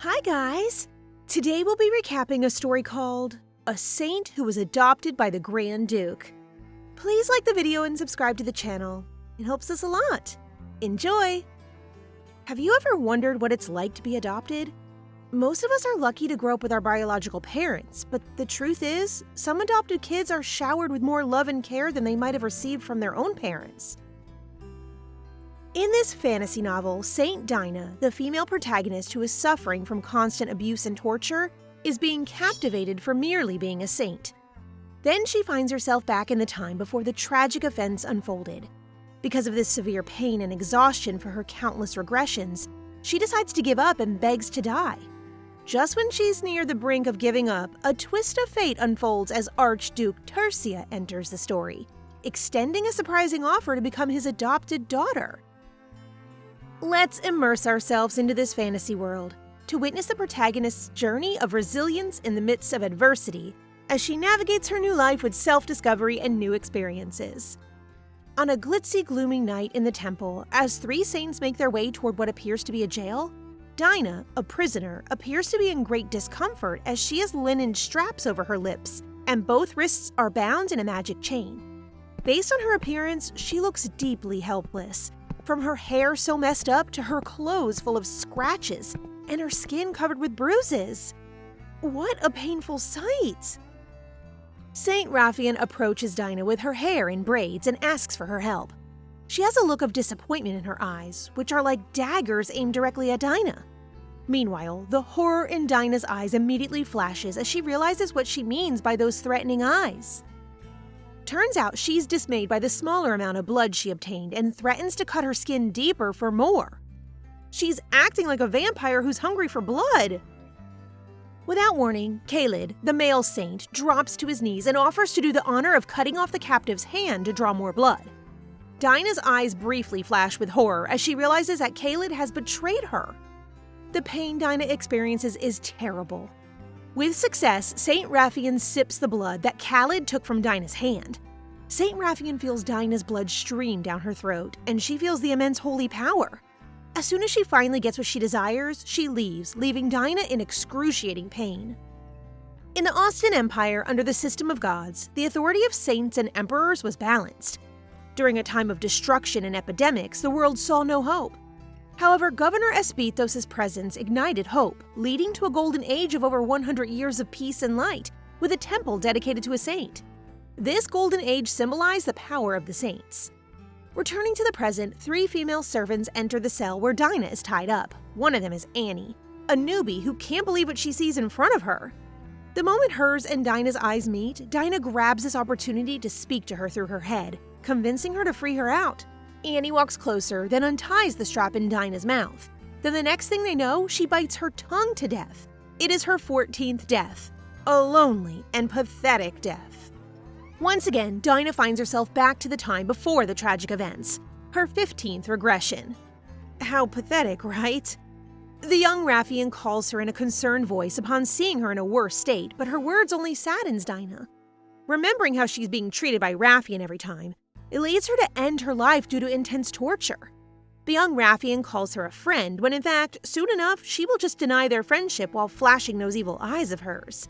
Hi guys! Today we'll be recapping a story called A Saint Who Was Adopted by the Grand Duke. Please like the video and subscribe to the channel. It helps us a lot. Enjoy! Have you ever wondered what it's like to be adopted? Most of us are lucky to grow up with our biological parents, but the truth is, some adopted kids are showered with more love and care than they might have received from their own parents. In this fantasy novel, Saint Dinah, the female protagonist who is suffering from constant abuse and torture, is being captivated for merely being a saint. Then she finds herself back in the time before the tragic events unfolded. Because of this severe pain and exhaustion for her countless regressions, she decides to give up and begs to die. Just when she's near the brink of giving up, a twist of fate unfolds as Archduke Tercia enters the story, extending a surprising offer to become his adopted daughter. Let's immerse ourselves into this fantasy world to witness the protagonist's journey of resilience in the midst of adversity as she navigates her new life with self-discovery and new experiences. On a glitzy, gloomy night in the temple, as three saints make their way toward what appears to be a jail, Dinah, a prisoner, appears to be in great discomfort as she has linen straps over her lips and both wrists are bound in a magic chain. Based on her appearance, she looks deeply helpless. From her hair so messed up to her clothes full of scratches and her skin covered with bruises. What a painful sight! Saint Raphael approaches Dinah with her hair in braids and asks for her help. She has a look of disappointment in her eyes, which are like daggers aimed directly at Dinah. Meanwhile, the horror in Dinah's eyes immediately flashes as she realizes what she means by those threatening eyes. Turns out she's dismayed by the smaller amount of blood she obtained and threatens to cut her skin deeper for more. She's acting like a vampire who's hungry for blood. Without warning, Khalid, the male saint, drops to his knees and offers to do the honor of cutting off the captive's hand to draw more blood. Dinah's eyes briefly flash with horror as she realizes that Khalid has betrayed her. The pain Dinah experiences is terrible. With success, Saint Raphael sips the blood that Khalid took from Dinah's hand. Saint Raphael feels Dinah's blood stream down her throat, and she feels the immense holy power. As soon as she finally gets what she desires, she leaves, leaving Dinah in excruciating pain. In the Austin Empire, under the system of gods, the authority of saints and emperors was balanced. During a time of destruction and epidemics, the world saw no hope. However, Governor Espithos' presence ignited hope, leading to a golden age of over 100 years of peace and light, with a temple dedicated to a saint. This golden age symbolized the power of the saints. Returning to the present, three female servants enter the cell where Dinah is tied up. One of them is Annie, a newbie who can't believe what she sees in front of her. The moment hers and Dinah's eyes meet, Dinah grabs this opportunity to speak to her through her head, convincing her to free her out. Annie walks closer, then unties the strap in Dinah's mouth. Then the next thing they know, she bites her tongue to death. It is her 14th death. A lonely and pathetic death. Once again, Dinah finds herself back to the time before the tragic events. Her 15th regression. How pathetic, right? The young Raphael calls her in a concerned voice upon seeing her in a worse state, but her words only saddens Dinah. Remembering how she's being treated by Raphael every time, it leads her to end her life due to intense torture. The young Raphael calls her a friend, when in fact, soon enough, she will just deny their friendship while flashing those evil eyes of hers.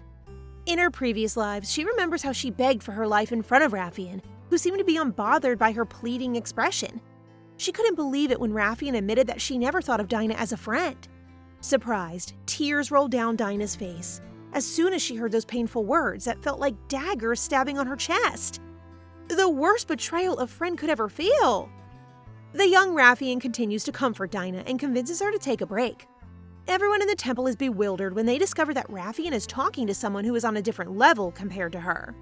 In her previous lives, she remembers how she begged for her life in front of Raphael, who seemed to be unbothered by her pleading expression. She couldn't believe it when Raphael admitted that she never thought of Dinah as a friend. Surprised, tears rolled down Dinah's face as soon as she heard those painful words that felt like daggers stabbing on her chest. The worst betrayal a friend could ever feel. The young Raphael continues to comfort Dinah and convinces her to take a break. Everyone in the temple is bewildered when they discover that Raphael is talking to someone who is on a different level compared to her.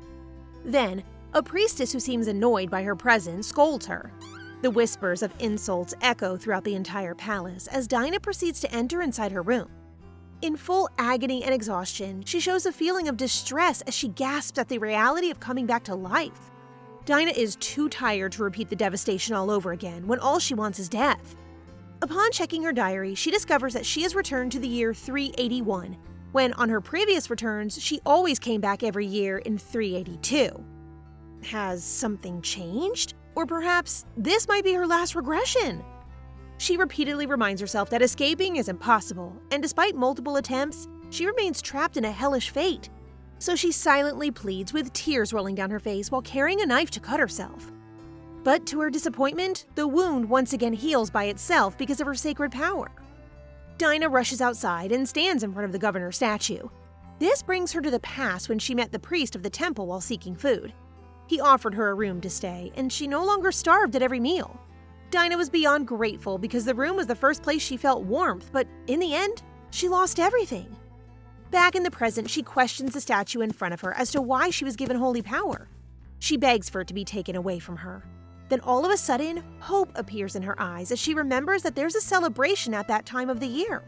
Then, a priestess who seems annoyed by her presence scolds her. The whispers of insults echo throughout the entire palace as Dinah proceeds to enter inside her room. In full agony and exhaustion, she shows a feeling of distress as she gasps at the reality of coming back to life. Dinah is too tired to repeat the devastation all over again when all she wants is death. Upon checking her diary, she discovers that she has returned to the year 381, when on her previous returns, she always came back every year in 382. Has something changed? Or perhaps this might be her last regression? She repeatedly reminds herself that escaping is impossible, and despite multiple attempts, she remains trapped in a hellish fate. So she silently pleads with tears rolling down her face while carrying a knife to cut herself. But to her disappointment, the wound once again heals by itself because of her sacred power. Dinah rushes outside and stands in front of the governor's statue. This brings her to the past when she met the priest of the temple while seeking food. He offered her a room to stay, and she no longer starved at every meal. Dinah was beyond grateful because the room was the first place she felt warmth, but in the end, she lost everything. Back in the present, she questions the statue in front of her as to why she was given holy power. She begs for it to be taken away from her. Then all of a sudden, hope appears in her eyes as she remembers that there's a celebration at that time of the year.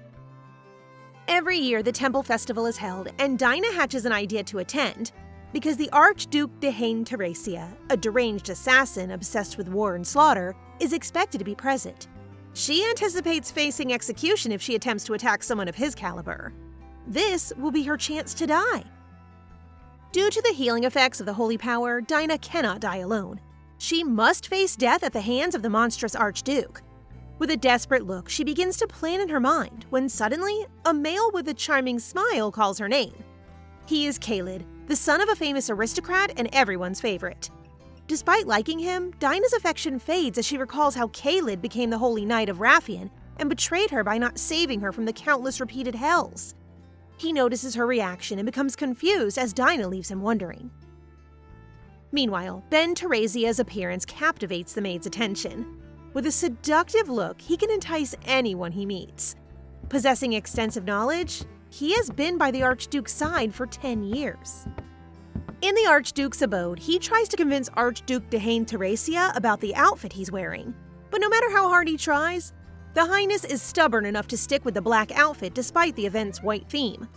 Every year, the temple festival is held, and Dinah hatches an idea to attend because the Archduke de Haine Teresia, a deranged assassin obsessed with war and slaughter, is expected to be present. She anticipates facing execution if she attempts to attack someone of his caliber. This will be her chance to die. Due to the healing effects of the holy power, Dinah cannot die alone. She must face death at the hands of the monstrous Archduke. With a desperate look, she begins to plan in her mind when suddenly, a male with a charming smile calls her name. He is Khalid, the son of a famous aristocrat and everyone's favorite. Despite liking him, Dinah's affection fades as she recalls how Khalid became the Holy Knight of Rathian and betrayed her by not saving her from the countless repeated hells. He notices her reaction and becomes confused as Dinah leaves him wondering. Meanwhile, Ben Teresia's appearance captivates the maid's attention. With a seductive look, he can entice anyone he meets. Possessing extensive knowledge, he has been by the Archduke's side for 10 years. In the Archduke's abode, he tries to convince Archduke de Haine Teresia about the outfit he's wearing. But no matter how hard he tries, the Highness is stubborn enough to stick with the black outfit despite the event's white theme.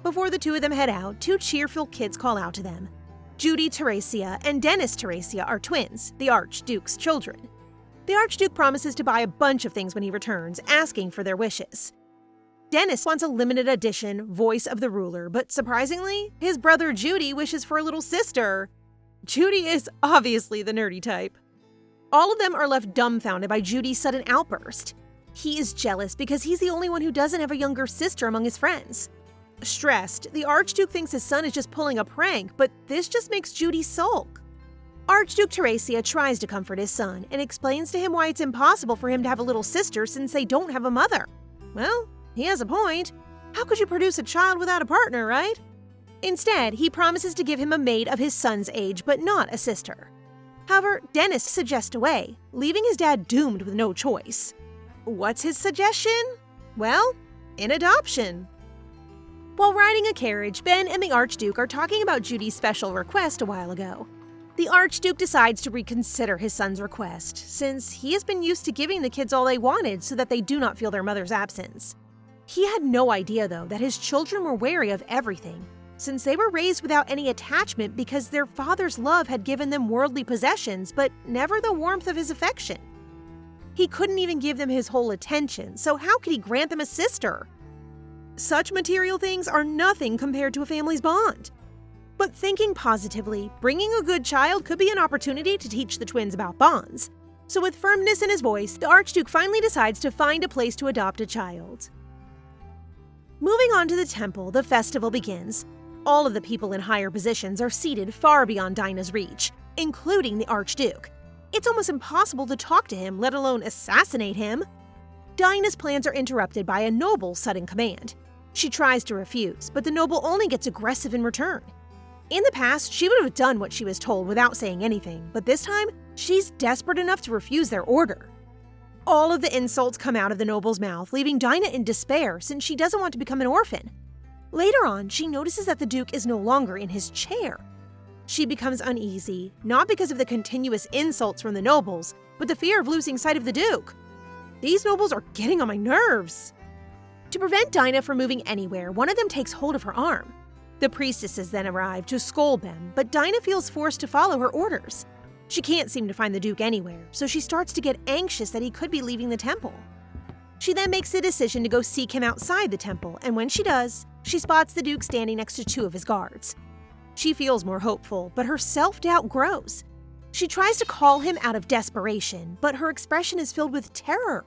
Before the two of them head out, two cheerful kids call out to them. Judy Teresia and Dennis Teresia are twins, the Archduke's children. The Archduke promises to buy a bunch of things when he returns, asking for their wishes. Dennis wants a limited edition Voice of the Ruler, but surprisingly, his brother Judy wishes for a little sister. Judy is obviously the nerdy type. All of them are left dumbfounded by Judy's sudden outburst. He is jealous because he's the only one who doesn't have a younger sister among his friends. Stressed, the Archduke thinks his son is just pulling a prank, but this just makes Judy sulk. Archduke Teresia tries to comfort his son and explains to him why it's impossible for him to have a little sister since they don't have a mother. Well, he has a point. How could you produce a child without a partner, right? Instead, he promises to give him a maid of his son's age, but not a sister. However, Dennis suggests a way, leaving his dad doomed with no choice. What's his suggestion? Well, an adoption. While riding a carriage, Ben and the Archduke are talking about Judy's special request a while ago. The Archduke decides to reconsider his son's request, since he has been used to giving the kids all they wanted so that they do not feel their mother's absence. He had no idea, though, that his children were wary of everything, since they were raised without any attachment because their father's love had given them worldly possessions, but never the warmth of his affection. He couldn't even give them his whole attention, so how could he grant them a sister? Such material things are nothing compared to a family's bond. But thinking positively, bringing a good child could be an opportunity to teach the twins about bonds. So with firmness in his voice, the Archduke finally decides to find a place to adopt a child. Moving on to the temple, the festival begins. All of the people in higher positions are seated far beyond Dinah's reach, including the Archduke. It's almost impossible to talk to him, let alone assassinate him. Dinah's plans are interrupted by a noble's sudden command. She tries to refuse, but the noble only gets aggressive in return. In the past, she would have done what she was told without saying anything, but this time, she's desperate enough to refuse their order. All of the insults come out of the noble's mouth, leaving Dinah in despair since she doesn't want to become an orphan. Later on, she notices that the Duke is no longer in his chair. She becomes uneasy, not because of the continuous insults from the nobles, but the fear of losing sight of the Duke. These nobles are getting on my nerves. To prevent Dinah from moving anywhere, one of them takes hold of her arm. The priestesses then arrive to scold them, but Dinah feels forced to follow her orders. She can't seem to find the Duke anywhere, so she starts to get anxious that he could be leaving the temple. She then makes the decision to go seek him outside the temple, and when she does, she spots the Duke standing next to two of his guards. She feels more hopeful, but her self-doubt grows. She tries to call him out of desperation, but her expression is filled with terror.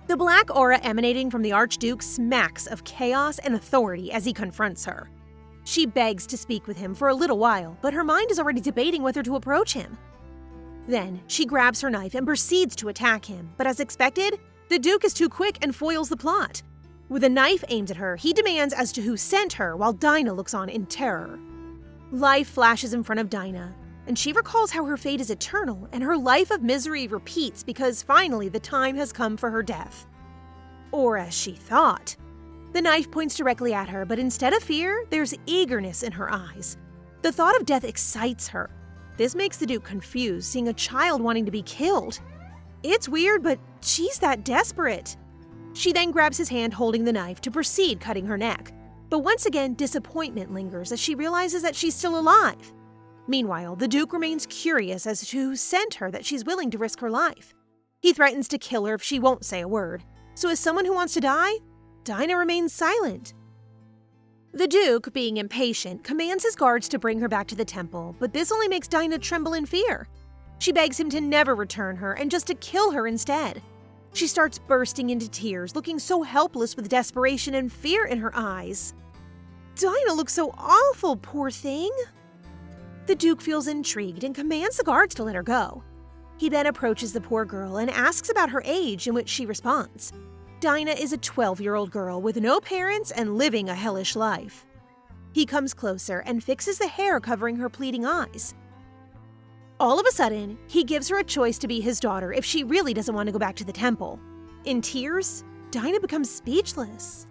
The black aura emanating from the Archduke smacks of chaos and authority as he confronts her. She begs to speak with him for a little while, but her mind is already debating whether to approach him. Then, she grabs her knife and proceeds to attack him, but as expected, the Duke is too quick and foils the plot. With a knife aimed at her, he demands as to who sent her while Dinah looks on in terror. Life flashes in front of Dinah, and she recalls how her fate is eternal and her life of misery repeats because finally the time has come for her death. Or as she thought. The knife points directly at her, but instead of fear, there's eagerness in her eyes. The thought of death excites her. This makes the Duke confused, seeing a child wanting to be killed. It's weird, but she's that desperate. She then grabs his hand holding the knife to proceed cutting her neck. But once again, disappointment lingers as she realizes that she's still alive. Meanwhile, the Duke remains curious as to who sent her that she's willing to risk her life. He threatens to kill her if she won't say a word. So as someone who wants to die, Dinah remains silent. The Duke, being impatient, commands his guards to bring her back to the temple, but this only makes Dinah tremble in fear. She begs him to never return her and just to kill her instead. She starts bursting into tears, looking so helpless with desperation and fear in her eyes. Dinah looks so awful, poor thing. The Duke feels intrigued and commands the guards to let her go. He then approaches the poor girl and asks about her age, in which she responds. Dinah is a 12-year-old girl with no parents and living a hellish life. He comes closer and fixes the hair covering her pleading eyes. All of a sudden, he gives her a choice to be his daughter if she really doesn't want to go back to the temple. In tears, Dinah becomes speechless.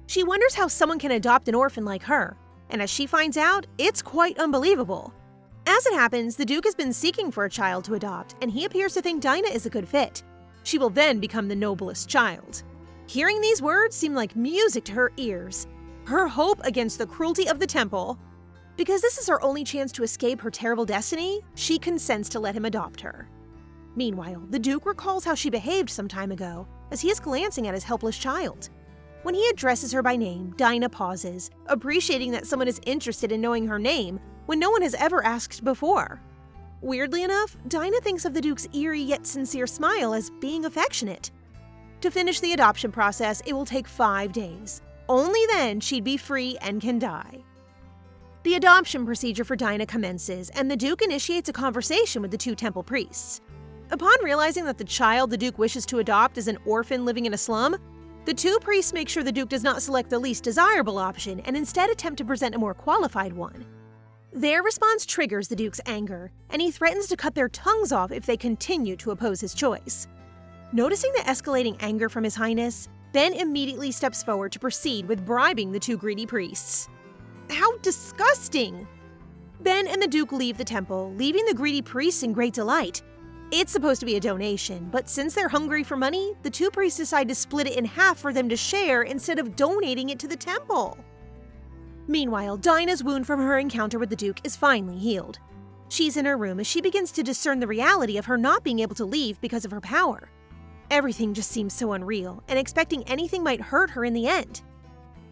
She wonders how someone can adopt an orphan like her, and as she finds out, it's quite unbelievable. As it happens, the Duke has been seeking for a child to adopt, and he appears to think Dinah is a good fit. She will then become the noblest child. Hearing these words seem like music to her ears. Her hope against the cruelty of the temple. Because this is her only chance to escape her terrible destiny, she consents to let him adopt her. Meanwhile, the Duke recalls how she behaved some time ago, as he is glancing at his helpless child. When he addresses her by name, Dinah pauses, appreciating that someone is interested in knowing her name when no one has ever asked before. Weirdly enough, Dinah thinks of the Duke's eerie yet sincere smile as being affectionate. To finish the adoption process, it will take 5 days. Only then she'd be free and can die. The adoption procedure for Dinah commences, and the Duke initiates a conversation with the 2 temple priests. Upon realizing that the child the Duke wishes to adopt is an orphan living in a slum, the 2 priests make sure the Duke does not select the least desirable option and instead attempt to present a more qualified one. Their response triggers the Duke's anger, and he threatens to cut their tongues off if they continue to oppose his choice. Noticing the escalating anger from His Highness, Ben immediately steps forward to proceed with bribing the 2 greedy priests. How disgusting! Ben and the Duke leave the temple, leaving the greedy priests in great delight. It's supposed to be a donation, but since they're hungry for money, the 2 priests decide to split it in half for them to share instead of donating it to the temple. Meanwhile, Dinah's wound from her encounter with the Duke is finally healed. She's in her room as she begins to discern the reality of her not being able to leave because of her power. Everything just seems so unreal, and expecting anything might hurt her in the end.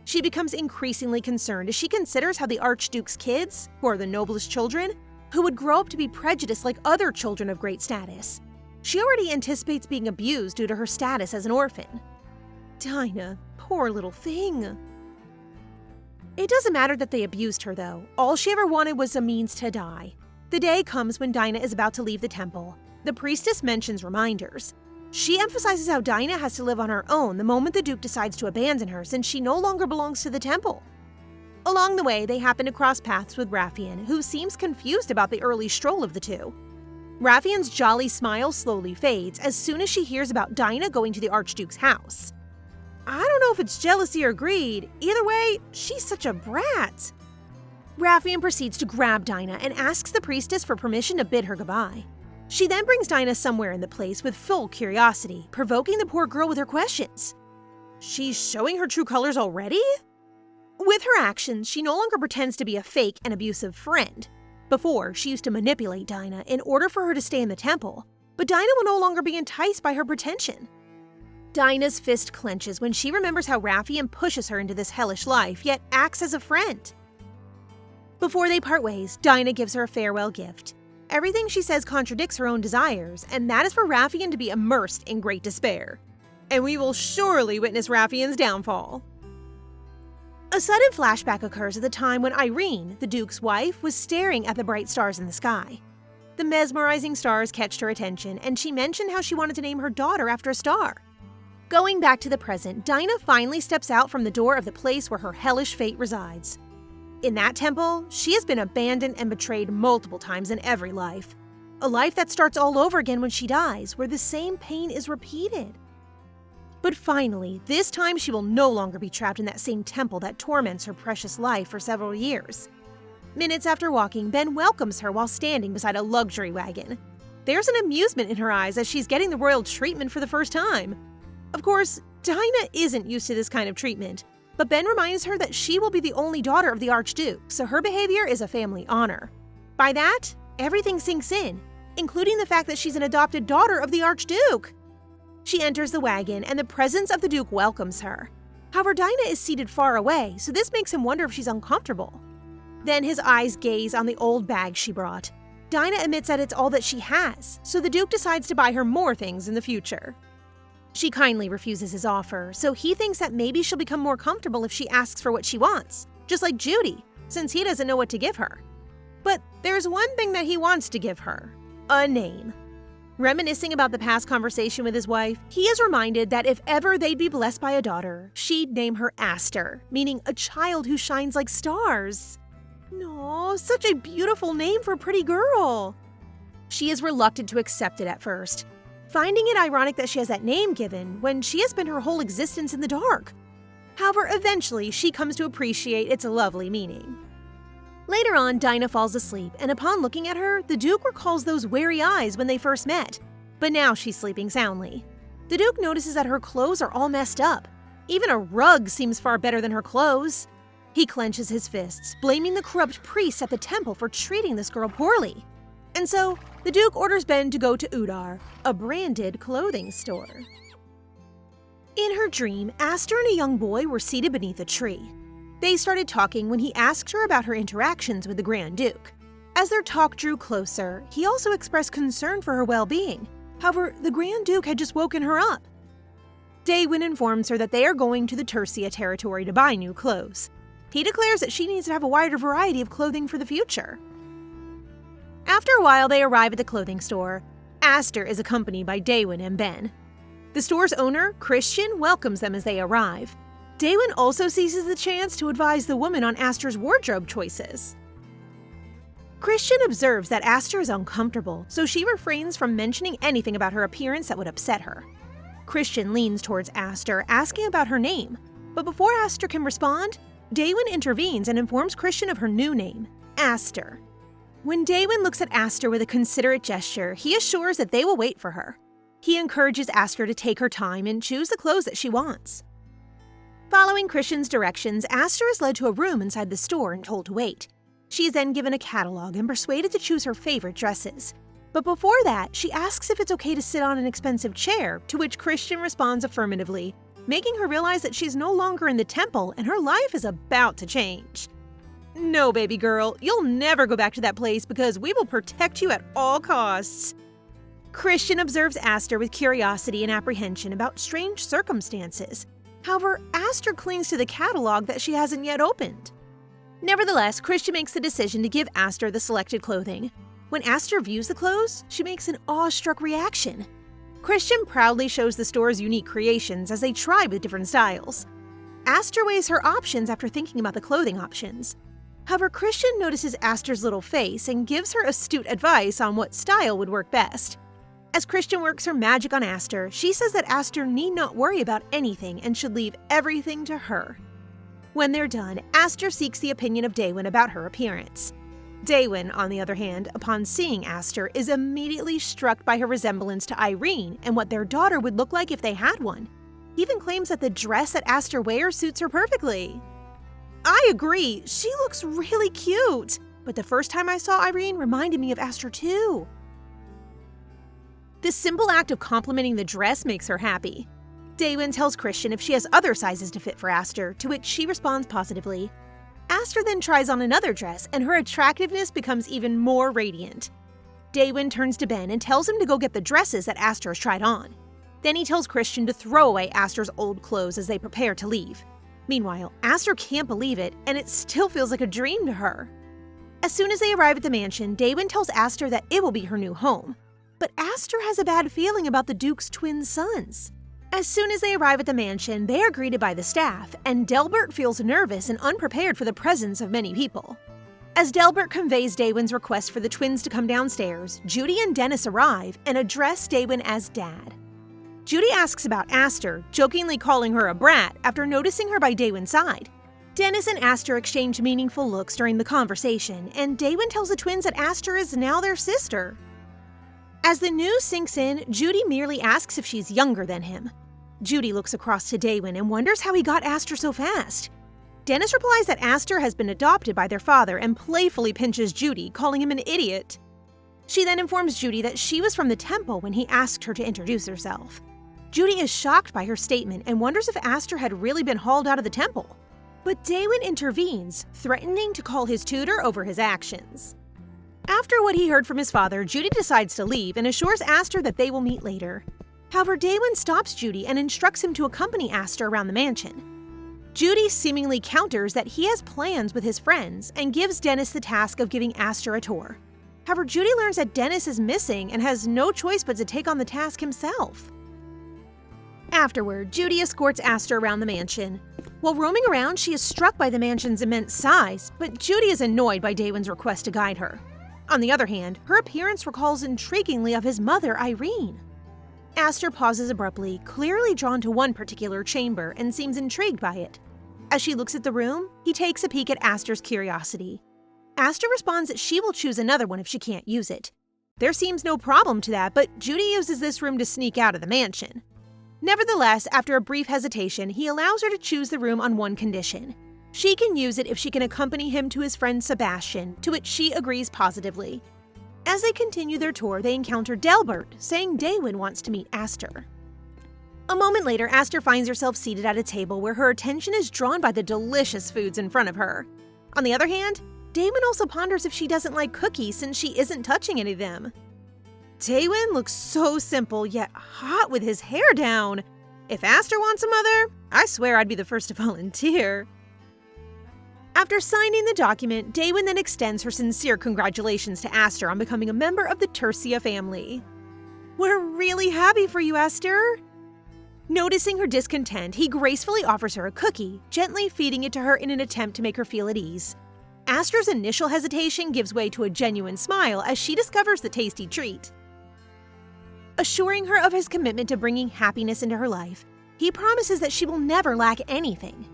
She becomes increasingly concerned as she considers how the Archduke's kids, who are the noblest children, who would grow up to be prejudiced like other children of great status. She already anticipates being abused due to her status as an orphan. Dinah, poor little thing. It doesn't matter that they abused her, though. All she ever wanted was a means to die. The day comes when Dinah is about to leave the temple. The priestess mentions reminders. She emphasizes how Dinah has to live on her own the moment the Duke decides to abandon her since she no longer belongs to the temple. Along the way, they happen to cross paths with Raffian, who seems confused about the early stroll of the 2. Raffian's jolly smile slowly fades as soon as she hears about Dinah going to the Archduke's house. I don't know if it's jealousy or greed. Either way, she's such a brat. Raffian proceeds to grab Dinah and asks the priestess for permission to bid her goodbye. She then brings Dinah somewhere in the place with full curiosity, provoking the poor girl with her questions. She's showing her true colors already? With her actions, she no longer pretends to be a fake and abusive friend. Before, she used to manipulate Dinah in order for her to stay in the temple, but Dinah will no longer be enticed by her pretension. Dinah's fist clenches when she remembers how Raffian pushes her into this hellish life, yet acts as a friend. Before they part ways, Dinah gives her a farewell gift. everything she says contradicts her own desires, and that is for Raffian to be immersed in great despair. And we will surely witness Raffian's downfall. A sudden flashback occurs at the time when Irene, the Duke's wife, was staring at the bright stars in the sky. The mesmerizing stars catched her attention, and she mentioned how she wanted to name her daughter after a star. Going back to the present, Dinah finally steps out from the door of the place where her hellish fate resides. In that temple, she has been abandoned and betrayed multiple times in every life. A life that starts all over again when she dies, where the same pain is repeated. But finally, this time she will no longer be trapped in that same temple that torments her precious life for several years. Minutes after walking, Ben welcomes her while standing beside a luxury wagon. There's an amusement in her eyes as she's getting the royal treatment for the first time. Of course, Dinah isn't used to this kind of treatment, but Ben reminds her that she will be the only daughter of the Archduke, so her behavior is a family honor. By that, everything sinks in, including the fact that she's an adopted daughter of the Archduke. She enters the wagon, and the presence of the Duke welcomes her. However, Dinah is seated far away, so this makes him wonder if she's uncomfortable. Then his eyes gaze on the old bag she brought. Dinah admits that it's all that she has, so the Duke decides to buy her more things in the future. She kindly refuses his offer, so he thinks that maybe she'll become more comfortable if she asks for what she wants, just like Judy, since he doesn't know what to give her. But there's one thing that he wants to give her: a name. Reminiscing about the past conversation with his wife, he is reminded that if ever they'd be blessed by a daughter, she'd name her Aster, meaning a child who shines like stars. No, such a beautiful name for a pretty girl. She is reluctant to accept it at first, finding it ironic that she has that name given when she has spent her whole existence in the dark. However, eventually she comes to appreciate its lovely meaning. Later on, Dinah falls asleep, and upon looking at her, the Duke recalls those wary eyes when they first met, but now she's sleeping soundly. The Duke notices that her clothes are all messed up. Even a rug seems far better than her clothes. He clenches his fists, blaming the corrupt priests at the temple for treating this girl poorly. And so, the Duke orders Ben to go to Udar, a branded clothing store. In her dream, Aster and a young boy were seated beneath a tree. They started talking when he asked her about her interactions with the Grand Duke. As their talk drew closer, he also expressed concern for her well-being. However, the Grand Duke had just woken her up. Daewin informs her that they are going to the Tercia territory to buy new clothes. He declares that she needs to have a wider variety of clothing for the future. After a while, they arrive at the clothing store. Aster is accompanied by Daewin and Ben. The store's owner, Christian, welcomes them as they arrive. Daewin also seizes the chance to advise the woman on Aster's wardrobe choices. Christian observes that Aster is uncomfortable, so she refrains from mentioning anything about her appearance that would upset her. Christian leans towards Aster, asking about her name, but before Aster can respond, Daewin intervenes and informs Christian of her new name, Aster. When Daewin looks at Aster with a considerate gesture, he assures that they will wait for her. He encourages Aster to take her time and choose the clothes that she wants. Following Christian's directions, Aster is led to a room inside the store and told to wait. She is then given a catalog and persuaded to choose her favorite dresses. But before that, she asks if it's okay to sit on an expensive chair, to which Christian responds affirmatively, making her realize that she's no longer in the temple and her life is about to change. No, baby girl, you'll never go back to that place because we will protect you at all costs. Christian observes Aster with curiosity and apprehension about strange circumstances. However, Aster clings to the catalog that she hasn't yet opened. Nevertheless, Christian makes the decision to give Aster the selected clothing. When Aster views the clothes, she makes an awestruck reaction. Christian proudly shows the store's unique creations as they try with different styles. Aster weighs her options after thinking about the clothing options. However, Christian notices Aster's little face and gives her astute advice on what style would work best. As Christian works her magic on Aster, she says that Aster need not worry about anything and should leave everything to her. When they're done, Aster seeks the opinion of Daewin about her appearance. Daewin, on the other hand, upon seeing Aster, is immediately struck by her resemblance to Irene and what their daughter would look like if they had one. He even claims that the dress that Aster wears suits her perfectly. I agree, she looks really cute, but the first time I saw Irene reminded me of Aster too. The simple act of complimenting the dress makes her happy. Daewin tells Christian if she has other sizes to fit for Aster, to which she responds positively. Aster then tries on another dress, and her attractiveness becomes even more radiant. Daewon turns to Ben and tells him to go get the dresses that Aster has tried on. Then he tells Christian to throw away Aster's old clothes as they prepare to leave. Meanwhile, Aster can't believe it, and it still feels like a dream to her. As soon as they arrive at the mansion, Daewon tells Aster that it will be her new home. But Aster has a bad feeling about the Duke's twin sons. As soon as they arrive at the mansion, they are greeted by the staff, and Delbert feels nervous and unprepared for the presence of many people. As Delbert conveys Daewon's request for the twins to come downstairs, Judy and Dennis arrive and address Daewon as Dad. Judy asks about Aster, jokingly calling her a brat after noticing her by Daewon's side. Dennis and Aster exchange meaningful looks during the conversation, and Daewon tells the twins that Aster is now their sister. As the news sinks in, Judy merely asks if she's younger than him. Judy looks across to Daewon and wonders how he got Aster so fast. Dennis replies that Aster has been adopted by their father and playfully pinches Judy, calling him an idiot. She then informs Judy that she was from the temple when he asked her to introduce herself. Judy is shocked by her statement and wonders if Aster had really been hauled out of the temple. But Daewon intervenes, threatening to call his tutor over his actions. After what he heard from his father, Judy decides to leave and assures Aster that they will meet later. However, Daewon stops Judy and instructs him to accompany Aster around the mansion. Judy seemingly counters that he has plans with his friends and gives Dennis the task of giving Aster a tour. However, Judy learns that Dennis is missing and has no choice but to take on the task himself. Afterward, Judy escorts Aster around the mansion. While roaming around, she is struck by the mansion's immense size, but Judy is annoyed by Daewon's request to guide her. On the other hand, her appearance recalls intriguingly of his mother, Irene. Aster pauses abruptly, clearly drawn to one particular chamber, and seems intrigued by it. As she looks at the room, he takes a peek at Aster's curiosity. Aster responds that she will choose another one if she can't use it. There seems no problem to that, but Judy uses this room to sneak out of the mansion. Nevertheless, after a brief hesitation, he allows her to choose the room on one condition. She can use it if she can accompany him to his friend Sebastian, to which she agrees positively. As they continue their tour, they encounter Delbert, saying Daewon wants to meet Aster. A moment later, Aster finds herself seated at a table where her attention is drawn by the delicious foods in front of her. On the other hand, Daewon also ponders if she doesn't like cookies since she isn't touching any of them. Daewon looks so simple yet hot with his hair down. If Aster wants a mother, I swear I'd be the first to volunteer. After signing the document, Daewon then extends her sincere congratulations to Aster on becoming a member of the Tercia family. We're really happy for you, Aster. Noticing her discontent, he gracefully offers her a cookie, gently feeding it to her in an attempt to make her feel at ease. Aster's initial hesitation gives way to a genuine smile as she discovers the tasty treat. Assuring her of his commitment to bringing happiness into her life, he promises that she will never lack anything.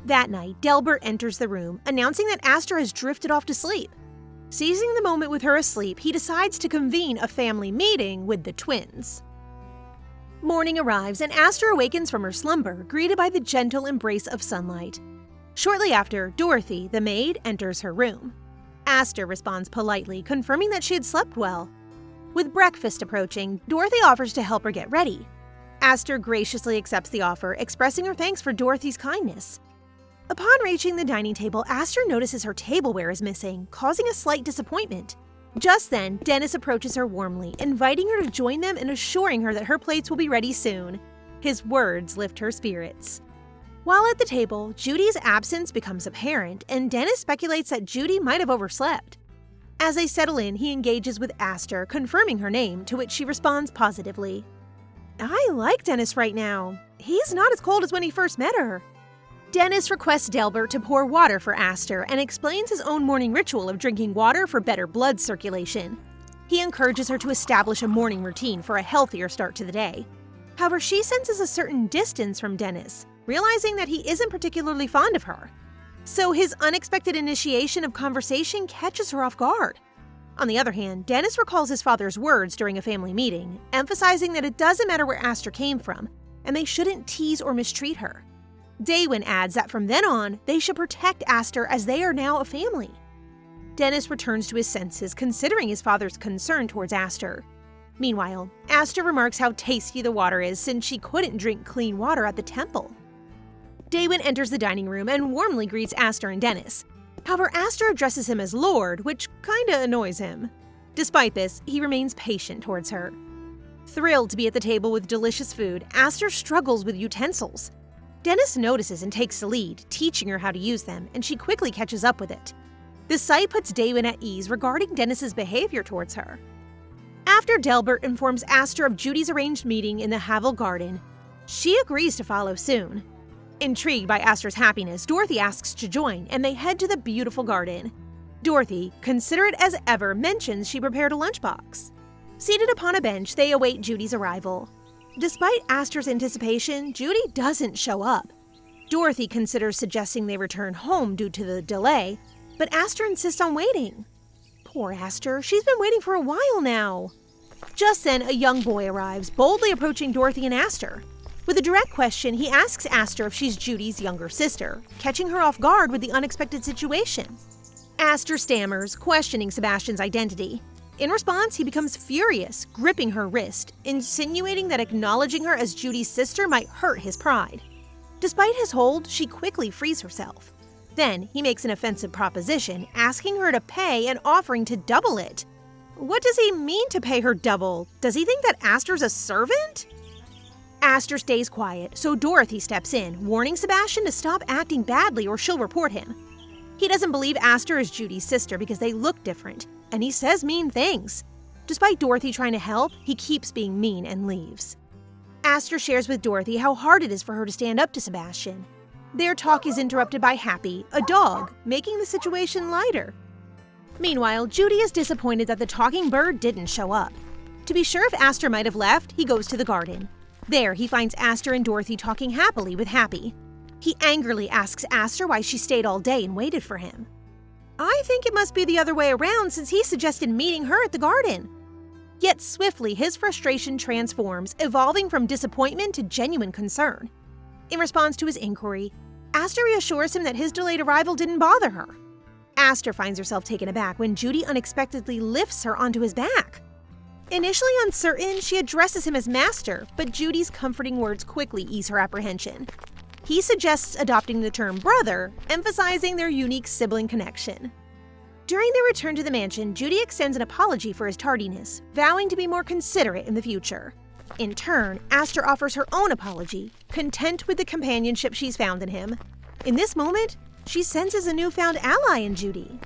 That night, Delbert enters the room, announcing that Aster has drifted off to sleep. Seizing the moment with her asleep, he decides to convene a family meeting with the twins. Morning arrives and Aster awakens from her slumber, greeted by the gentle embrace of sunlight. Shortly after, Dorothy, the maid, enters her room. Aster responds politely, confirming that she had slept well. With breakfast approaching, Dorothy offers to help her get ready. Aster graciously accepts the offer, expressing her thanks for Dorothy's kindness. Upon reaching the dining table, Aster notices her tableware is missing, causing a slight disappointment. Just then, Dennis approaches her warmly, inviting her to join them and assuring her that her plates will be ready soon. His words lift her spirits. While at the table, Judy's absence becomes apparent, and Dennis speculates that Judy might have overslept. As they settle in, he engages with Aster, confirming her name, to which she responds positively. I like Dennis right now. He's not as cold as when he first met her. Dennis requests Delbert to pour water for Aster and explains his own morning ritual of drinking water for better blood circulation. He encourages her to establish a morning routine for a healthier start to the day. However, she senses a certain distance from Dennis, realizing that he isn't particularly fond of her. So his unexpected initiation of conversation catches her off guard. On the other hand, Dennis recalls his father's words during a family meeting, emphasizing that it doesn't matter where Aster came from, and they shouldn't tease or mistreat her. Daewon adds that from then on, they should protect Aster as they are now a family. Dennis returns to his senses, considering his father's concern towards Aster. Meanwhile, Aster remarks how tasty the water is since she couldn't drink clean water at the temple. Daewon enters the dining room and warmly greets Aster and Dennis. However, Aster addresses him as Lord, which kinda annoys him. Despite this, he remains patient towards her. Thrilled to be at the table with delicious food, Aster struggles with utensils. Dennis notices and takes the lead, teaching her how to use them, and she quickly catches up with it. The sight puts Daewin at ease regarding Dennis's behavior towards her. After Delbert informs Aster of Judy's arranged meeting in the Havel Garden, she agrees to follow soon. Intrigued by Aster's happiness, Dorothy asks to join, and they head to the beautiful garden. Dorothy, considerate as ever, mentions she prepared a lunchbox. Seated upon a bench, they await Judy's arrival. Despite Aster's anticipation, Judy doesn't show up. Dorothy considers suggesting they return home due to the delay, but Aster insists on waiting. Poor Aster, she's been waiting for a while now. Just then, a young boy arrives, boldly approaching Dorothy and Aster. With a direct question, he asks Aster if she's Judy's younger sister, catching her off guard with the unexpected situation. Aster stammers, questioning Sebastian's identity. In response, he becomes furious, gripping her wrist, insinuating that acknowledging her as Judy's sister might hurt his pride. Despite his hold, she quickly frees herself. Then, he makes an offensive proposition, asking her to pay and offering to double it. What does he mean to pay her double? Does he think that Aster's a servant? Aster stays quiet, so Dorothy steps in, warning Sebastian to stop acting badly or she'll report him. He doesn't believe Aster is Judy's sister because they look different, and he says mean things. Despite Dorothy trying to help, he keeps being mean and leaves. Aster shares with Dorothy how hard it is for her to stand up to Sebastian. Their talk is interrupted by Happy, a dog, making the situation lighter. Meanwhile, Judy is disappointed that the talking bird didn't show up. To be sure if Aster might have left, he goes to the garden. There, he finds Aster and Dorothy talking happily with Happy. He angrily asks Aster why she stayed all day and waited for him. I think it must be the other way around since he suggested meeting her at the garden. Yet swiftly, his frustration transforms, evolving from disappointment to genuine concern. In response to his inquiry, Aster reassures him that his delayed arrival didn't bother her. Aster finds herself taken aback when Judy unexpectedly lifts her onto his back. Initially uncertain, she addresses him as Master, but Judy's comforting words quickly ease her apprehension. He suggests adopting the term brother, emphasizing their unique sibling connection. During their return to the mansion, Judy extends an apology for his tardiness, vowing to be more considerate in the future. In turn, Aster offers her own apology, content with the companionship she's found in him. In this moment, she senses a newfound ally in Judy.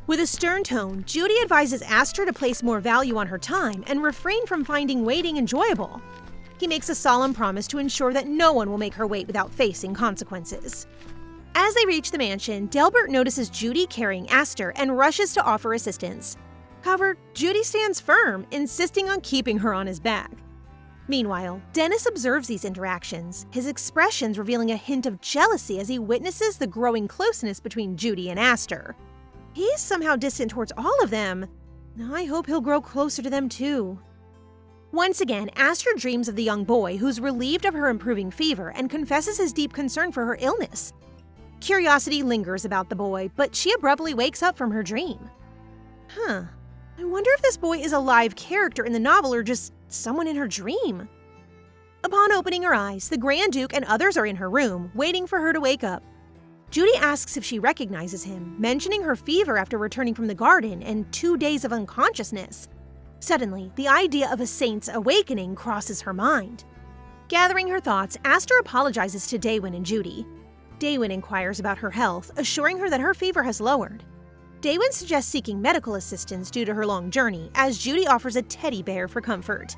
With a stern tone, Judy advises Aster to place more value on her time and refrain from finding waiting enjoyable. He makes a solemn promise to ensure that no one will make her wait without facing consequences. As they reach the mansion, Delbert notices Judy carrying Aster and rushes to offer assistance. However, Judy stands firm, insisting on keeping her on his back. Meanwhile, Dennis observes these interactions, his expressions revealing a hint of jealousy as he witnesses the growing closeness between Judy and Aster. He's somehow distant towards all of them. I hope he'll grow closer to them too. Once again, Aster dreams of the young boy who's relieved of her improving fever and confesses his deep concern for her illness. Curiosity lingers about the boy, but she abruptly wakes up from her dream. I wonder if this boy is a live character in the novel or just someone in her dream. Upon opening her eyes, the Grand Duke and others are in her room, waiting for her to wake up. Judy asks if she recognizes him, mentioning her fever after returning from the garden and 2 days of unconsciousness. Suddenly, the idea of a saint's awakening crosses her mind. Gathering her thoughts, Aster apologizes to Daewin and Judy. Daewin inquires about her health, assuring her that her fever has lowered. Daewin suggests seeking medical assistance due to her long journey, as Judy offers a teddy bear for comfort.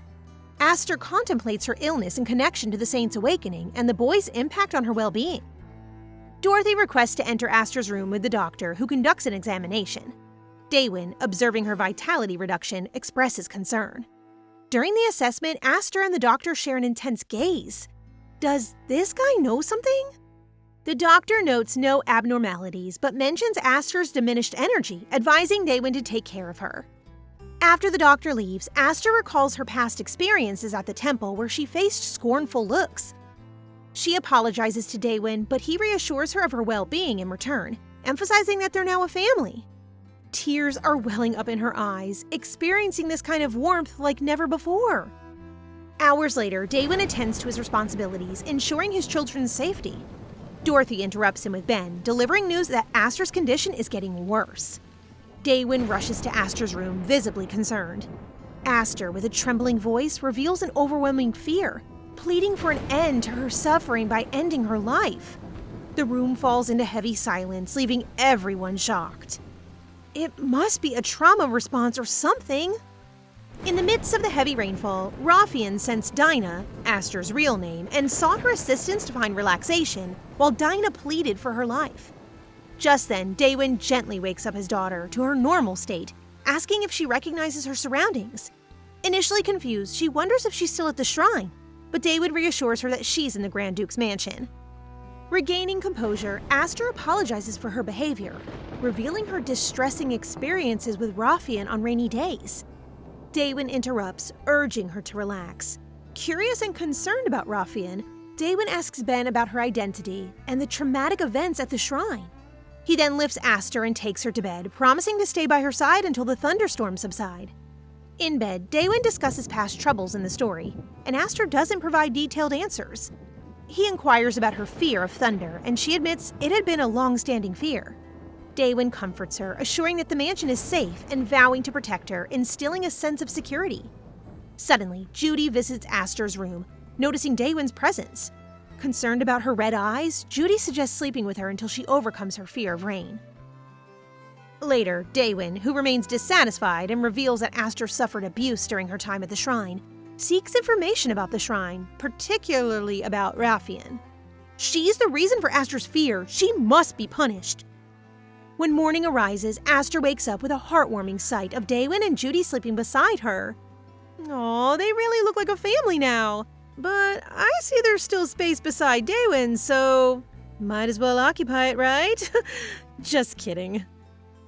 Aster contemplates her illness in connection to the saint's awakening and the boy's impact on her well-being. Dorothy requests to enter Aster's room with the doctor, who conducts an examination. Daewin, observing her vitality reduction, expresses concern. During the assessment, Aster and the doctor share an intense gaze. Does this guy know something? The doctor notes no abnormalities, but mentions Aster's diminished energy, advising Daewin to take care of her. After the doctor leaves, Aster recalls her past experiences at the temple where she faced scornful looks. She apologizes to Daewin, but he reassures her of her well-being in return, emphasizing that they're now a family. Tears are welling up in her eyes, experiencing this kind of warmth like never before. Hours later, Daewin attends to his responsibilities, ensuring his children's safety. Dorothy interrupts him with Ben, delivering news that Aster's condition is getting worse. Daewin rushes to Aster's room, visibly concerned. Aster, with a trembling voice, reveals an overwhelming fear, pleading for an end to her suffering by ending her life. The room falls into heavy silence, leaving everyone shocked. It must be a trauma response or something. In the midst of the heavy rainfall, Rafian sensed Dinah, Aster's real name, and sought her assistance to find relaxation, while Dinah pleaded for her life. Just then, Daewin gently wakes up his daughter to her normal state, asking if she recognizes her surroundings. Initially confused, she wonders if she's still at the shrine, but Daewin reassures her that she's in the Grand Duke's mansion. Regaining composure, Aster apologizes for her behavior, revealing her distressing experiences with Rafian on rainy days. Daewin interrupts, urging her to relax. Curious and concerned about Rafian, Daewin asks Ben about her identity and the traumatic events at the shrine. He then lifts Aster and takes her to bed, promising to stay by her side until the thunderstorms subside. In bed, Daewin discusses past troubles in the story, and Aster doesn't provide detailed answers. He inquires about her fear of thunder, and she admits it had been a long-standing fear. Daewin comforts her, assuring that the mansion is safe and vowing to protect her, instilling a sense of security. Suddenly, Judy visits Aster's room, noticing Daewin's presence. Concerned about her red eyes, Judy suggests sleeping with her until she overcomes her fear of rain. Later, Daewin, who remains dissatisfied and reveals that Aster suffered abuse during her time at the shrine, seeks information about the shrine, particularly about Rafian. She's the reason for Aster's fear. She must be punished. When morning arises, Aster wakes up with a heartwarming sight of Daewin and Judy sleeping beside her. Aw, they really look like a family now. But I see there's still space beside Daewin, so might as well occupy it, right? Just kidding.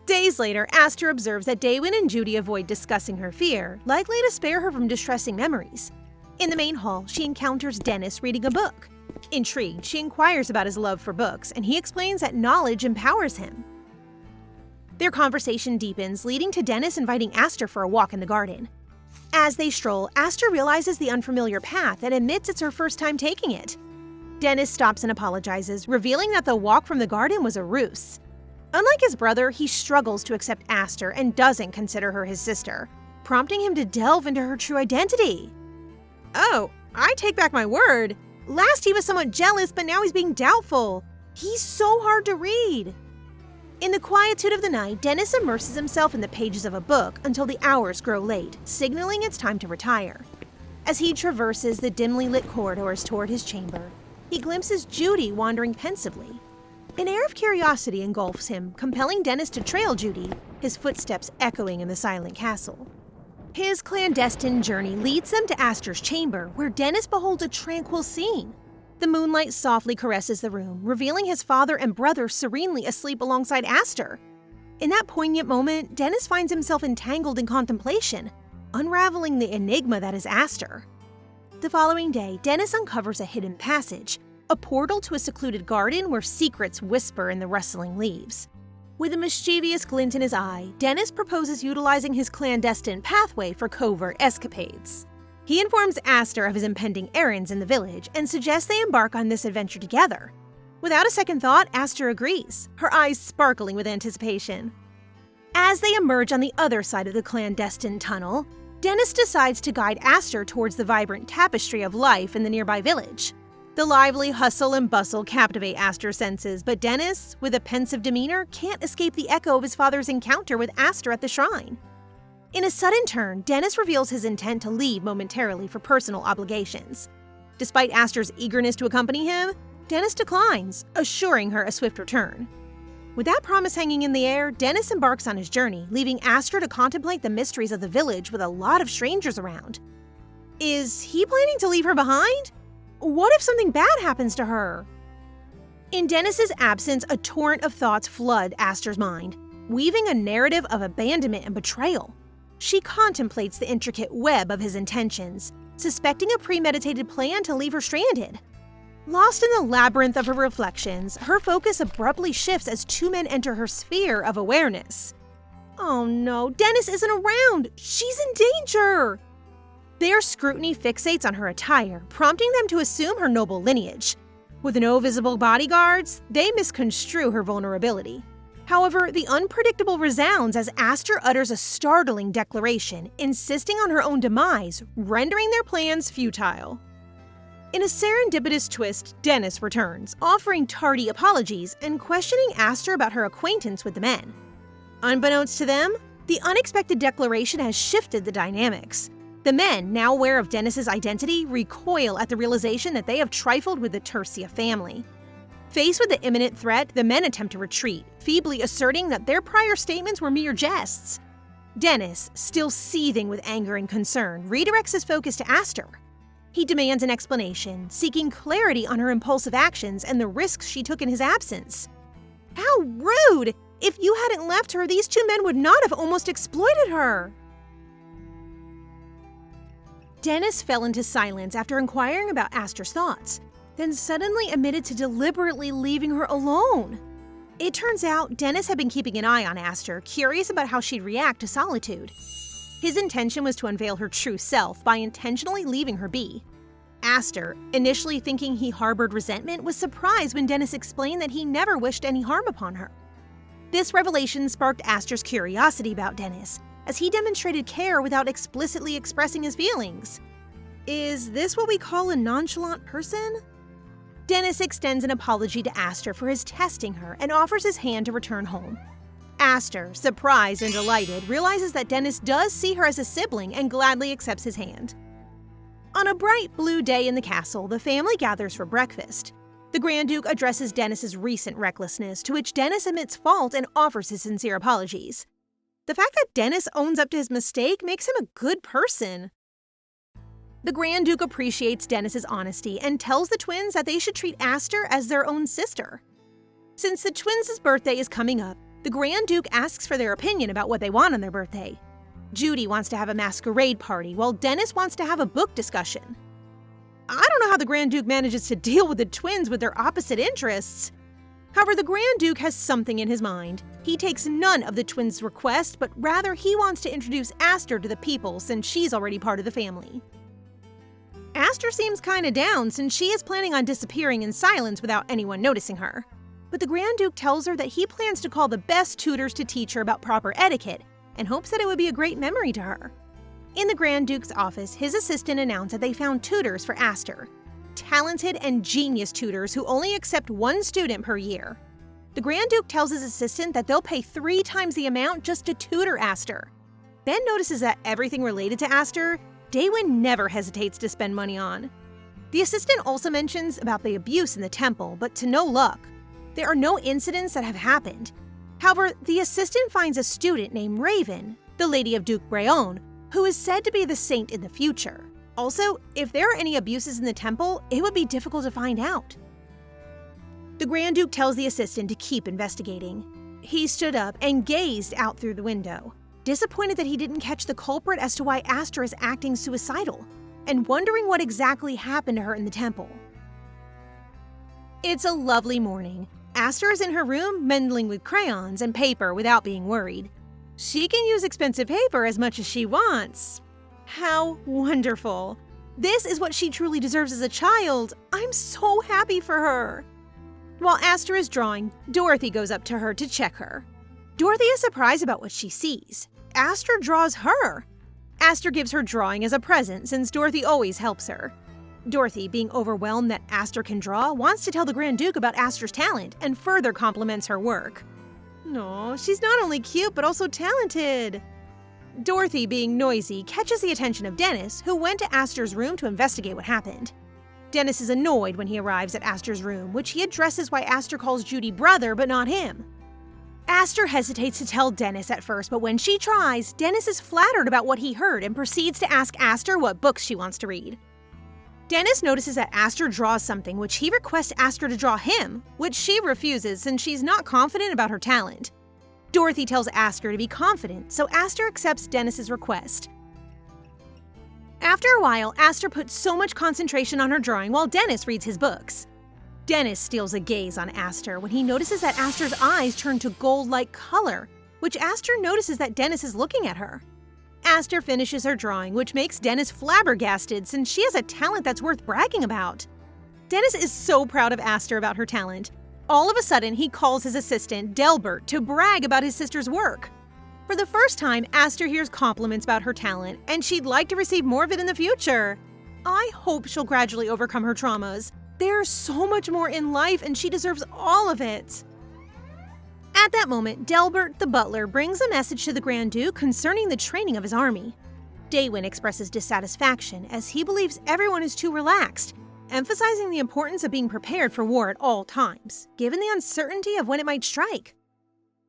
Days later, Aster observes that Daewin and Judy avoid discussing her fear, likely to spare her from distressing memories. In the main hall, she encounters Dennis reading a book. Intrigued, she inquires about his love for books, and he explains that knowledge empowers him. Their conversation deepens, leading to Dennis inviting Aster for a walk in the garden. As they stroll, Aster realizes the unfamiliar path and admits it's her first time taking it. Dennis stops and apologizes, revealing that the walk from the garden was a ruse. Unlike his brother, he struggles to accept Aster and doesn't consider her his sister, prompting him to delve into her true identity. Oh, I take back my word. Last he was somewhat jealous, but now he's being doubtful. He's so hard to read. In the quietude of the night, Dennis immerses himself in the pages of a book until the hours grow late, signaling it's time to retire. As he traverses the dimly lit corridors toward his chamber, he glimpses Judy wandering pensively. An air of curiosity engulfs him, compelling Dennis to trail Judy, his footsteps echoing in the silent castle. His clandestine journey leads them to Aster's chamber, where Dennis beholds a tranquil scene. The moonlight softly caresses the room, revealing his father and brother serenely asleep alongside Aster. In that poignant moment, Dennis finds himself entangled in contemplation, unraveling the enigma that is Aster. The following day, Dennis uncovers a hidden passage, a portal to a secluded garden where secrets whisper in the rustling leaves. With a mischievous glint in his eye, Dennis proposes utilizing his clandestine pathway for covert escapades. He informs Aster of his impending errands in the village and suggests they embark on this adventure together. Without a second thought, Aster agrees, her eyes sparkling with anticipation. As they emerge on the other side of the clandestine tunnel, Dennis decides to guide Aster towards the vibrant tapestry of life in the nearby village. The lively hustle and bustle captivate Aster's senses, but Dennis, with a pensive demeanor, can't escape the echo of his father's encounter with Aster at the shrine. In a sudden turn, Dennis reveals his intent to leave momentarily for personal obligations. Despite Aster's eagerness to accompany him, Dennis declines, assuring her a swift return. With that promise hanging in the air, Dennis embarks on his journey, leaving Aster to contemplate the mysteries of the village with a lot of strangers around. Is he planning to leave her behind? What if something bad happens to her? In Dennis's absence, a torrent of thoughts flood Aster's mind, weaving a narrative of abandonment and betrayal. She contemplates the intricate web of his intentions, suspecting a premeditated plan to leave her stranded. Lost in the labyrinth of her reflections, her focus abruptly shifts as two men enter her sphere of awareness. Oh no, Dennis isn't around! She's in danger! Their scrutiny fixates on her attire, prompting them to assume her noble lineage. With no visible bodyguards, they misconstrue her vulnerability. However, the unpredictable resounds as Aster utters a startling declaration, insisting on her own demise, rendering their plans futile. In a serendipitous twist, Dennis returns, offering tardy apologies and questioning Aster about her acquaintance with the men. Unbeknownst to them, the unexpected declaration has shifted the dynamics. The men, now aware of Dennis's identity, recoil at the realization that they have trifled with the Tercia family. Faced with the imminent threat, the men attempt to retreat, feebly asserting that their prior statements were mere jests. Dennis, still seething with anger and concern, redirects his focus to Aster. He demands an explanation, seeking clarity on her impulsive actions and the risks she took in his absence. How rude! If you hadn't left her, these two men would not have almost exploited her. Dennis fell into silence after inquiring about Aster's thoughts, then suddenly admitted to deliberately leaving her alone. It turns out Dennis had been keeping an eye on Aster, curious about how she'd react to solitude. His intention was to unveil her true self by intentionally leaving her be. Aster, initially thinking he harbored resentment, was surprised when Dennis explained that he never wished any harm upon her. This revelation sparked Aster's curiosity about Dennis, as he demonstrated care without explicitly expressing his feelings. Is this what we call a nonchalant person? Dennis extends an apology to Aster for his testing her and offers his hand to return home. Aster, surprised and delighted, realizes that Dennis does see her as a sibling and gladly accepts his hand. On a bright blue day in the castle, the family gathers for breakfast. The Grand Duke addresses Dennis's recent recklessness, to which Dennis admits fault and offers his sincere apologies. The fact that Dennis owns up to his mistake makes him a good person. The Grand Duke appreciates Dennis's honesty and tells the twins that they should treat Aster as their own sister. Since the twins' birthday is coming up, the Grand Duke asks for their opinion about what they want on their birthday. Judy wants to have a masquerade party, while Dennis wants to have a book discussion. I don't know how the Grand Duke manages to deal with the twins with their opposite interests. However, the Grand Duke has something in his mind. He takes none of the twins' requests, but rather he wants to introduce Aster to the people since she's already part of the family. Aster seems kinda down since she is planning on disappearing in silence without anyone noticing her. But the Grand Duke tells her that he plans to call the best tutors to teach her about proper etiquette and hopes that it would be a great memory to her. In the Grand Duke's office, his assistant announced that they found tutors for Aster. Talented and genius tutors who only accept one student per year. The Grand Duke tells his assistant that they'll pay 3 times the amount just to tutor Aster. Ben notices that everything related to Aster, Daewin never hesitates to spend money on. The assistant also mentions about the abuse in the temple, but to no luck. There are no incidents that have happened. However, the assistant finds a student named Raven, the Lady of Duke Breon, who is said to be the saint in the future. Also, if there are any abuses in the temple, it would be difficult to find out. The Grand Duke tells the assistant to keep investigating. He stood up and gazed out through the window, disappointed that he didn't catch the culprit as to why Aster is acting suicidal, and wondering what exactly happened to her in the temple. It's a lovely morning. Aster is in her room mending with crayons and paper without being worried. She can use expensive paper as much as she wants. How wonderful! This is what she truly deserves as a child. I'm so happy for her. While Aster is drawing, Dorothy goes up to her to check her. Dorothy is surprised about what she sees. Aster draws her. Aster gives her drawing as a present since Dorothy always helps her. Dorothy, being overwhelmed that Aster can draw, wants to tell the Grand Duke about Aster's talent and further compliments her work. No, she's not only cute but also talented. Dorothy, being noisy, catches the attention of Dennis, who went to Aster's room to investigate what happened. Dennis is annoyed when he arrives at Aster's room, which he addresses why Aster calls Judy brother but not him. Aster hesitates to tell Dennis at first, but when she tries, Dennis is flattered about what he heard and proceeds to ask Aster what books she wants to read. Dennis notices that Aster draws something which he requests Aster to draw him, which she refuses since she's not confident about her talent. Dorothy tells Aster to be confident, so Aster accepts Dennis's request. After a while, Aster puts so much concentration on her drawing while Dennis reads his books. Dennis steals a gaze on Aster when he notices that Aster's eyes turn to gold-like color, which Aster notices that Dennis is looking at her. Aster finishes her drawing, which makes Dennis flabbergasted since she has a talent that's worth bragging about. Dennis is so proud of Aster about her talent. All of a sudden, he calls his assistant, Delbert, to brag about his sister's work. For the first time, Aster hears compliments about her talent, and she'd like to receive more of it in the future. I hope she'll gradually overcome her traumas. There's so much more in life, and she deserves all of it. At that moment, Delbert, the butler, brings a message to the Grand Duke concerning the training of his army. Daewin expresses dissatisfaction as he believes everyone is too relaxed, emphasizing the importance of being prepared for war at all times, given the uncertainty of when it might strike.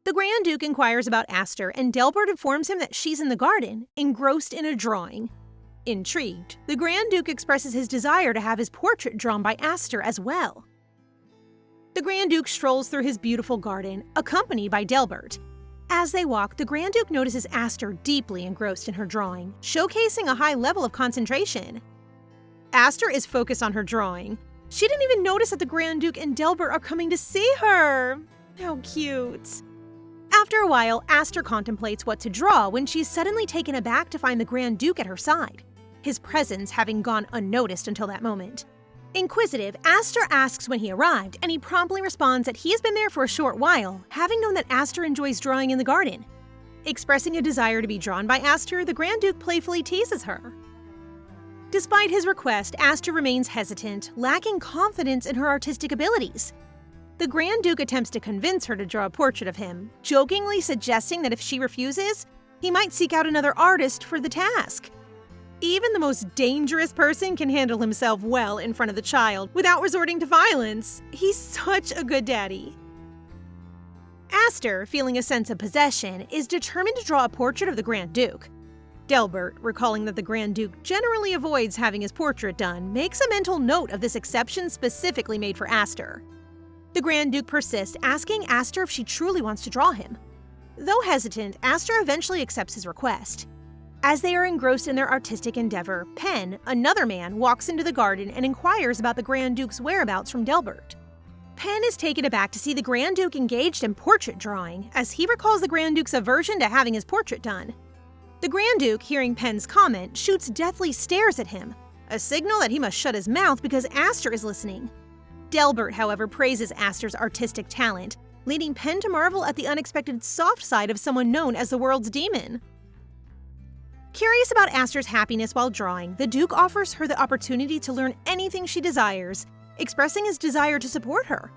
The Grand Duke inquires about Aster, and Delbert informs him that she's in the garden, engrossed in a drawing. Intrigued, the Grand Duke expresses his desire to have his portrait drawn by Aster as well. The Grand Duke strolls through his beautiful garden, accompanied by Delbert. As they walk, the Grand Duke notices Aster deeply engrossed in her drawing, showcasing a high level of concentration. Aster is focused on her drawing. She didn't even notice that the Grand Duke and Delbert are coming to see her. How cute. After a while, Aster contemplates what to draw when she's suddenly taken aback to find the Grand Duke at her side, his presence having gone unnoticed until that moment. Inquisitive, Aster asks when he arrived, and he promptly responds that he has been there for a short while, having known that Aster enjoys drawing in the garden. Expressing a desire to be drawn by Aster, the Grand Duke playfully teases her. Despite his request, Aster remains hesitant, lacking confidence in her artistic abilities. The Grand Duke attempts to convince her to draw a portrait of him, jokingly suggesting that if she refuses, he might seek out another artist for the task. Even the most dangerous person can handle himself well in front of the child without resorting to violence. He's such a good daddy. Aster, feeling a sense of possession, is determined to draw a portrait of the Grand Duke. Delbert, recalling that the Grand Duke generally avoids having his portrait done, makes a mental note of this exception specifically made for Aster. The Grand Duke persists, asking Aster if she truly wants to draw him. Though hesitant, Aster eventually accepts his request. As they are engrossed in their artistic endeavor, Penn, another man, walks into the garden and inquires about the Grand Duke's whereabouts from Delbert. Penn is taken aback to see the Grand Duke engaged in portrait drawing, as he recalls the Grand Duke's aversion to having his portrait done. The Grand Duke, hearing Penn's comment, shoots deathly stares at him, a signal that he must shut his mouth because Aster is listening. Delbert, however, praises Aster's artistic talent, leading Penn to marvel at the unexpected soft side of someone known as the world's demon. Curious about Aster's happiness while drawing, the Duke offers her the opportunity to learn anything she desires, expressing his desire to support her.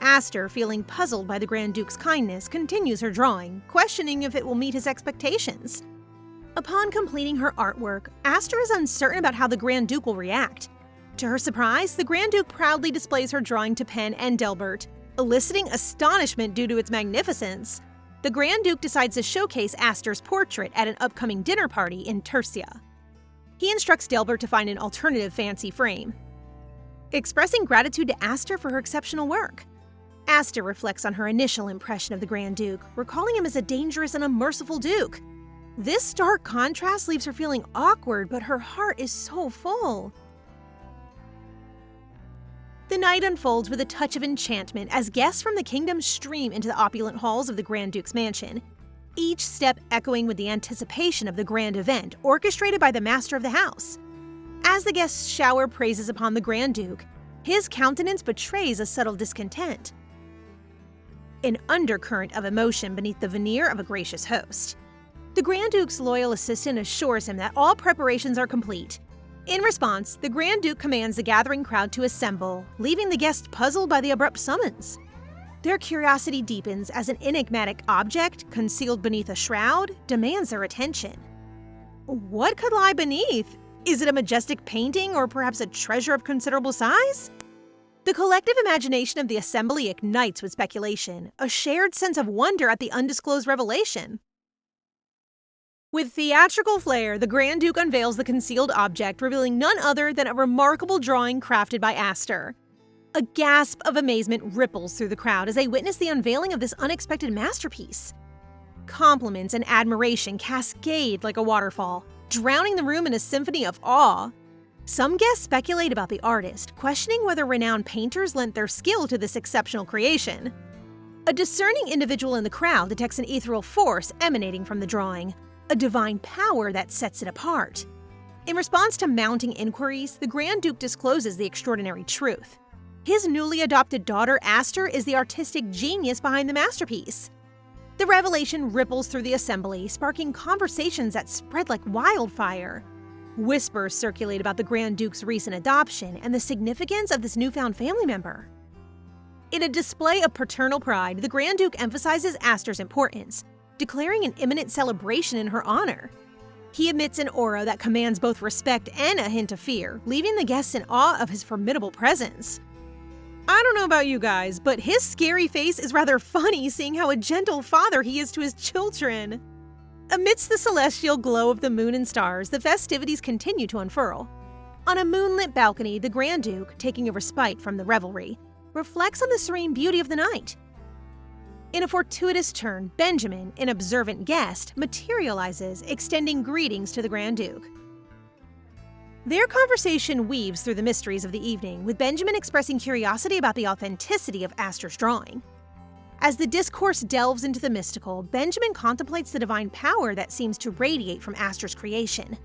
Aster, feeling puzzled by the Grand Duke's kindness, continues her drawing, questioning if it will meet his expectations. Upon completing her artwork, Aster is uncertain about how the Grand Duke will react. To her surprise, the Grand Duke proudly displays her drawing to Penn and Delbert, eliciting astonishment due to its magnificence. The Grand Duke decides to showcase Aster's portrait at an upcoming dinner party in Tercia. He instructs Delbert to find an alternative fancy frame, expressing gratitude to Aster for her exceptional work. Aster reflects on her initial impression of the Grand Duke, recalling him as a dangerous and unmerciful duke. This stark contrast leaves her feeling awkward, but her heart is so full. The night unfolds with a touch of enchantment as guests from the kingdom stream into the opulent halls of the Grand Duke's mansion, each step echoing with the anticipation of the grand event orchestrated by the master of the house. As the guests shower praises upon the Grand Duke, his countenance betrays a subtle discontent, an undercurrent of emotion beneath the veneer of a gracious host. The Grand Duke's loyal assistant assures him that all preparations are complete. In response, the Grand Duke commands the gathering crowd to assemble, leaving the guests puzzled by the abrupt summons. Their curiosity deepens as an enigmatic object, concealed beneath a shroud, demands their attention. What could lie beneath? Is it a majestic painting or perhaps a treasure of considerable size? The collective imagination of the assembly ignites with speculation, a shared sense of wonder at the undisclosed revelation. With theatrical flair, the Grand Duke unveils the concealed object, revealing none other than a remarkable drawing crafted by Aster. A gasp of amazement ripples through the crowd as they witness the unveiling of this unexpected masterpiece. Compliments and admiration cascade like a waterfall, drowning the room in a symphony of awe. Some guests speculate about the artist, questioning whether renowned painters lent their skill to this exceptional creation. A discerning individual in the crowd detects an ethereal force emanating from the drawing, a divine power that sets it apart. In response to mounting inquiries, the Grand Duke discloses the extraordinary truth. His newly adopted daughter, Aster, is the artistic genius behind the masterpiece. The revelation ripples through the assembly, sparking conversations that spread like wildfire. Whispers circulate about the Grand Duke's recent adoption and the significance of this newfound family member. In a display of paternal pride, the Grand Duke emphasizes Aster's importance, declaring an imminent celebration in her honor. He emits an aura that commands both respect and a hint of fear, leaving the guests in awe of his formidable presence. I don't know about you guys, but his scary face is rather funny seeing how a gentle father he is to his children. Amidst the celestial glow of the moon and stars, the festivities continue to unfurl. On a moonlit balcony, the Grand Duke, taking a respite from the revelry, reflects on the serene beauty of the night. In a fortuitous turn, Benjamin, an observant guest, materializes, extending greetings to the Grand Duke. Their conversation weaves through the mysteries of the evening, with Benjamin expressing curiosity about the authenticity of Aster's drawing. As the discourse delves into the mystical, Benjamin contemplates the divine power that seems to radiate from Aster's creation.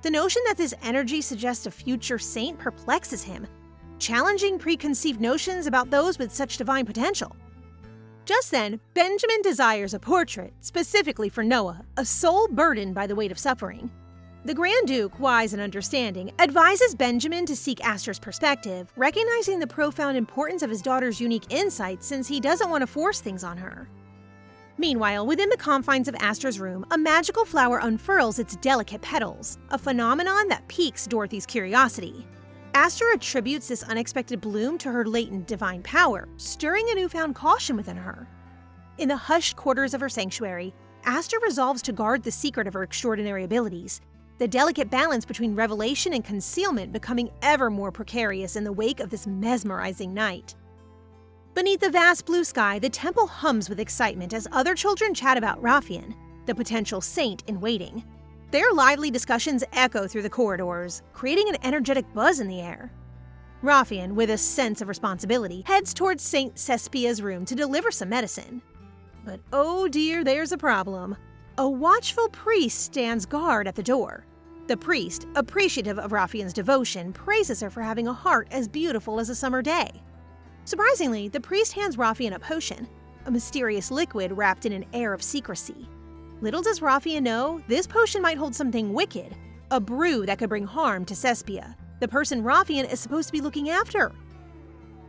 The notion that this energy suggests a future saint perplexes him, challenging preconceived notions about those with such divine potential. Just then, Benjamin desires a portrait, specifically for Noah, a soul burdened by the weight of suffering. The Grand Duke, wise and understanding, advises Benjamin to seek Aster's perspective, recognizing the profound importance of his daughter's unique insight since he doesn't want to force things on her. Meanwhile, within the confines of Aster's room, a magical flower unfurls its delicate petals, a phenomenon that piques Dorothy's curiosity. Aster attributes this unexpected bloom to her latent divine power, stirring a newfound caution within her. In the hushed quarters of her sanctuary, Aster resolves to guard the secret of her extraordinary abilities, the delicate balance between revelation and concealment becoming ever more precarious in the wake of this mesmerizing night. Beneath the vast blue sky, the temple hums with excitement as other children chat about Raphael, the potential saint in waiting. Their lively discussions echo through the corridors, creating an energetic buzz in the air. Raphael, with a sense of responsibility, heads towards Saint Cespia's room to deliver some medicine. But oh dear, there's a problem. A watchful priest stands guard at the door. The priest, appreciative of Raphael's devotion, praises her for having a heart as beautiful as a summer day. Surprisingly, the priest hands Raphael a potion, a mysterious liquid wrapped in an air of secrecy. Little does Raphael know, this potion might hold something wicked, a brew that could bring harm to Cespia, the person Raphael is supposed to be looking after.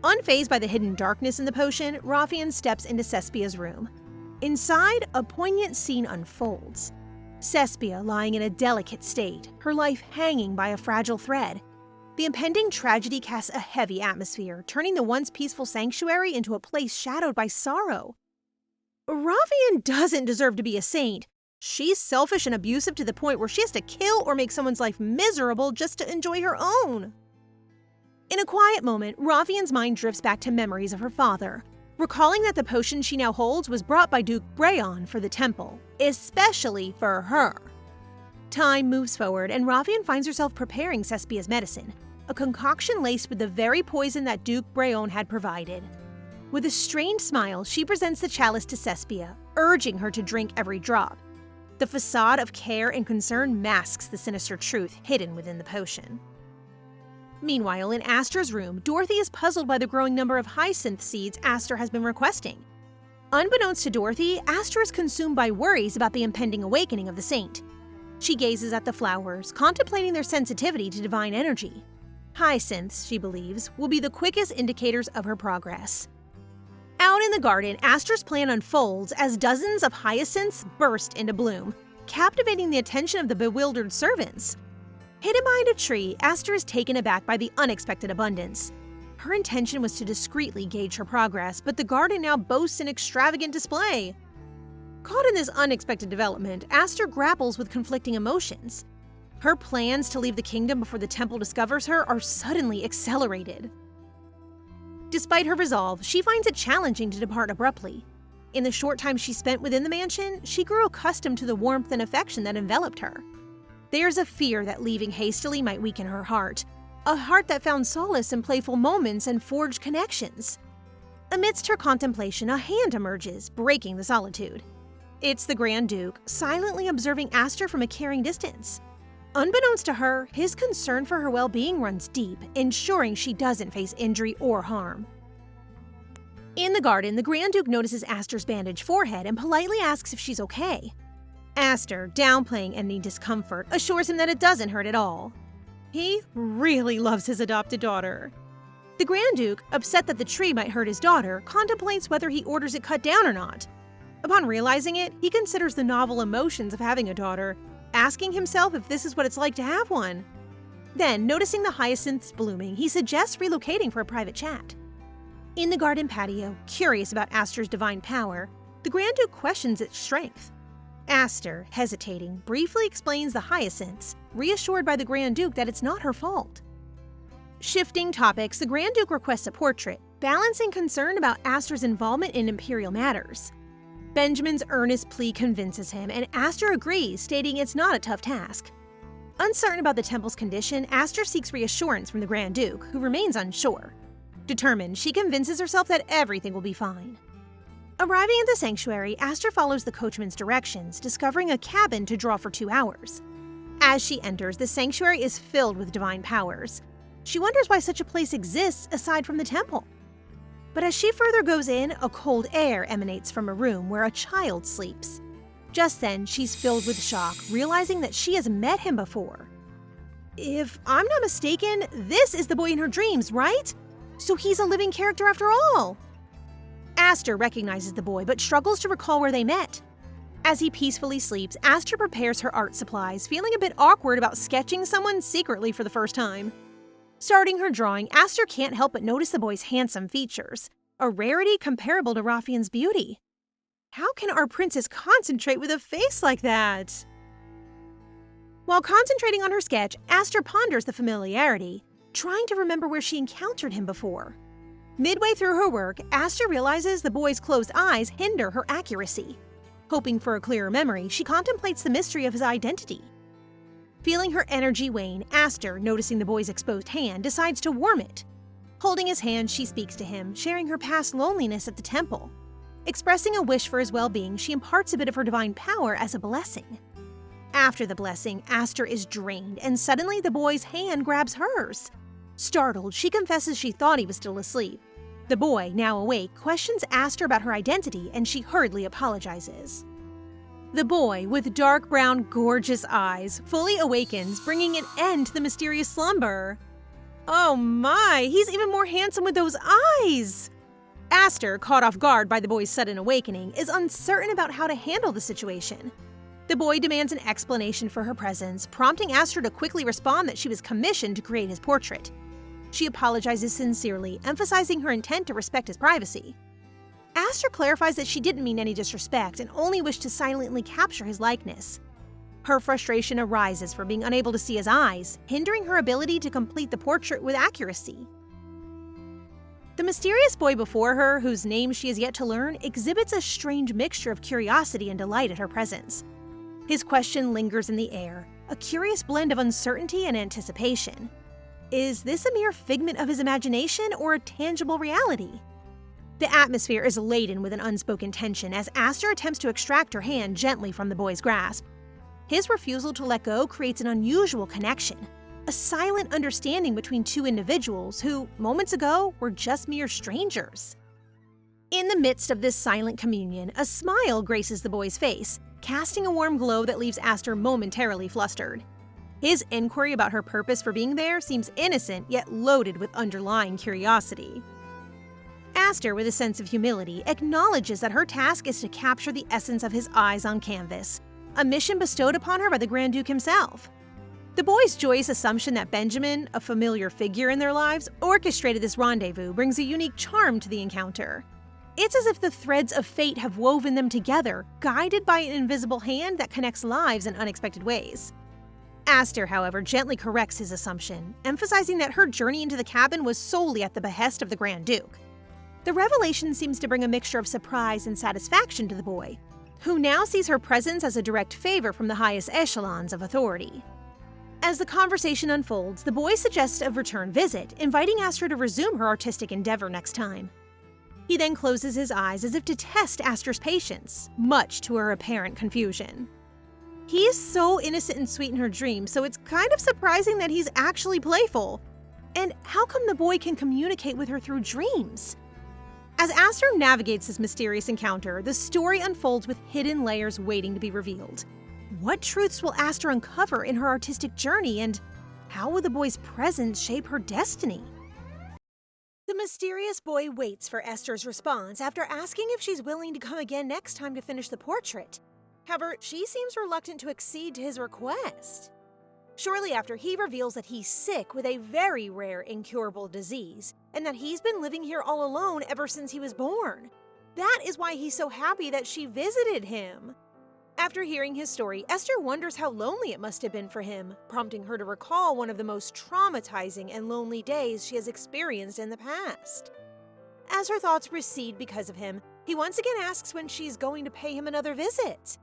Unfazed by the hidden darkness in the potion, Raphael steps into Cespia's room. Inside, a poignant scene unfolds. Cespia lying in a delicate state, her life hanging by a fragile thread. The impending tragedy casts a heavy atmosphere, turning the once peaceful sanctuary into a place shadowed by sorrow. Raphael doesn't deserve to be a saint. She's selfish and abusive to the point where she has to kill or make someone's life miserable just to enjoy her own. In a quiet moment, Raphael's mind drifts back to memories of her father, recalling that the potion she now holds was brought by Duke Breon for the temple, especially for her. Time moves forward, and Raphael finds herself preparing Cespia's medicine, a concoction laced with the very poison that Duke Breon had provided. With a strained smile, she presents the chalice to Cespia, urging her to drink every drop. The facade of care and concern masks the sinister truth hidden within the potion. Meanwhile, in Aster's room, Dorothy is puzzled by the growing number of hyacinth seeds Aster has been requesting. Unbeknownst to Dorothy, Aster is consumed by worries about the impending awakening of the saint. She gazes at the flowers, contemplating their sensitivity to divine energy. Hyacinths, she believes, will be the quickest indicators of her progress. Out in the garden, Aster's plan unfolds as dozens of hyacinths burst into bloom, captivating the attention of the bewildered servants. Hidden behind a tree, Aster is taken aback by the unexpected abundance. Her intention was to discreetly gauge her progress, but the garden now boasts an extravagant display. Caught in this unexpected development, Aster grapples with conflicting emotions. Her plans to leave the kingdom before the temple discovers her are suddenly accelerated. Despite her resolve, she finds it challenging to depart abruptly. In the short time she spent within the mansion, she grew accustomed to the warmth and affection that enveloped her. There's a fear that leaving hastily might weaken her heart, a heart that found solace in playful moments and forged connections. Amidst her contemplation, a hand emerges, breaking the solitude. It's the Grand Duke, silently observing Aster from a caring distance. Unbeknownst to her, his concern for her well-being runs deep, ensuring she doesn't face injury or harm. In the garden, the Grand Duke notices Aster's bandaged forehead and politely asks if she's okay. Aster, downplaying any discomfort, assures him that it doesn't hurt at all. He really loves his adopted daughter. The Grand Duke, upset that the tree might hurt his daughter, contemplates whether he orders it cut down or not. Upon realizing it, he considers the novel emotions of having a daughter, asking himself if this is what it's like to have one. Then, noticing the hyacinths blooming, he suggests relocating for a private chat. In the garden patio, curious about Aster's divine power, the Grand Duke questions its strength. Aster, hesitating, briefly explains the hyacinths, reassured by the Grand Duke that it's not her fault. Shifting topics, the Grand Duke requests a portrait, balancing concern about Aster's involvement in imperial matters. Benjamin's earnest plea convinces him, and Aster agrees, stating it's not a tough task. Uncertain about the temple's condition, Aster seeks reassurance from the Grand Duke, who remains unsure. Determined, she convinces herself that everything will be fine. Arriving at the sanctuary, Aster follows the coachman's directions, discovering a cabin to draw for 2 hours. As she enters, the sanctuary is filled with divine powers. She wonders why such a place exists aside from the temple. But as she further goes in, a cold air emanates from a room where a child sleeps. Just then, she's filled with shock, realizing that she has met him before. If I'm not mistaken, this is the boy in her dreams, right? So he's a living character after all. Aster recognizes the boy but struggles to recall where they met. As he peacefully sleeps, Aster prepares her art supplies, feeling a bit awkward about sketching someone secretly for the first time. Starting her drawing, Aster can't help but notice the boy's handsome features, a rarity comparable to Rafian's beauty. How can our princess concentrate with a face like that? While concentrating on her sketch, Aster ponders the familiarity, trying to remember where she encountered him before. Midway through her work, Aster realizes the boy's closed eyes hinder her accuracy. Hoping for a clearer memory, she contemplates the mystery of his identity. Feeling her energy wane, Aster, noticing the boy's exposed hand, decides to warm it. Holding his hand, she speaks to him, sharing her past loneliness at the temple. Expressing a wish for his well-being, she imparts a bit of her divine power as a blessing. After the blessing, Aster is drained, and suddenly the boy's hand grabs hers. Startled, she confesses she thought he was still asleep. The boy, now awake, questions Aster about her identity, and she hurriedly apologizes. The boy, with dark brown, gorgeous eyes, fully awakens, bringing an end to the mysterious slumber. Oh my, he's even more handsome with those eyes! Aster, caught off guard by the boy's sudden awakening, is uncertain about how to handle the situation. The boy demands an explanation for her presence, prompting Aster to quickly respond that she was commissioned to create his portrait. She apologizes sincerely, emphasizing her intent to respect his privacy. Aster clarifies that she didn't mean any disrespect and only wished to silently capture his likeness. Her frustration arises from being unable to see his eyes, hindering her ability to complete the portrait with accuracy. The mysterious boy before her, whose name she has yet to learn, exhibits a strange mixture of curiosity and delight at her presence. His question lingers in the air, a curious blend of uncertainty and anticipation. Is this a mere figment of his imagination or a tangible reality? The atmosphere is laden with an unspoken tension as Aster attempts to extract her hand gently from the boy's grasp. His refusal to let go creates an unusual connection, a silent understanding between two individuals who, moments ago, were just mere strangers. In the midst of this silent communion, a smile graces the boy's face, casting a warm glow that leaves Aster momentarily flustered. His inquiry about her purpose for being there seems innocent yet loaded with underlying curiosity. Aster, with a sense of humility, acknowledges that her task is to capture the essence of his eyes on canvas, a mission bestowed upon her by the Grand Duke himself. The boy's joyous assumption that Benjamin, a familiar figure in their lives, orchestrated this rendezvous brings a unique charm to the encounter. It's as if the threads of fate have woven them together, guided by an invisible hand that connects lives in unexpected ways. Aster, however, gently corrects his assumption, emphasizing that her journey into the cabin was solely at the behest of the Grand Duke. The revelation seems to bring a mixture of surprise and satisfaction to the boy, who now sees her presence as a direct favor from the highest echelons of authority. As the conversation unfolds, the boy suggests a return visit, inviting Aster to resume her artistic endeavor next time. He then closes his eyes as if to test Aster's patience, much to her apparent confusion. He is so innocent and sweet in her dreams, so it's kind of surprising that he's actually playful. And how come the boy can communicate with her through dreams? As Aster navigates this mysterious encounter, the story unfolds with hidden layers waiting to be revealed. What truths will Aster uncover in her artistic journey, and how will the boy's presence shape her destiny? The mysterious boy waits for Esther's response after asking if she's willing to come again next time to finish the portrait. However, she seems reluctant to accede to his request. Shortly after, he reveals that he's sick with a very rare incurable disease, and that he's been living here all alone ever since he was born. That is why he's so happy that she visited him. After hearing his story, Esther wonders how lonely it must have been for him, prompting her to recall one of the most traumatizing and lonely days she has experienced in the past. As her thoughts recede because of him, he once again asks when she's going to pay him another visit.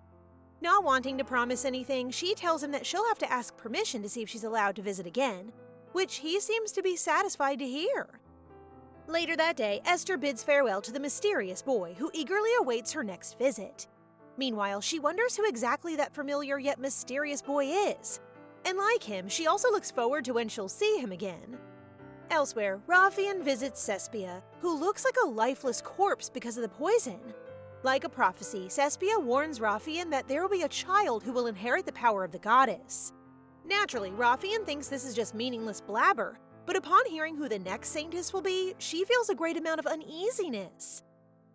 Not wanting to promise anything, she tells him that she'll have to ask permission to see if she's allowed to visit again, which he seems to be satisfied to hear. Later that day, Esther bids farewell to the mysterious boy, who eagerly awaits her next visit. Meanwhile, she wonders who exactly that familiar yet mysterious boy is. And like him, she also looks forward to when she'll see him again. Elsewhere, Raphaen visits Cespia, who looks like a lifeless corpse because of the poison. Like a prophecy, Cespia warns Raphaen that there will be a child who will inherit the power of the goddess. Naturally, Raphaen thinks this is just meaningless blabber, but upon hearing who the next saintess will be, she feels a great amount of uneasiness.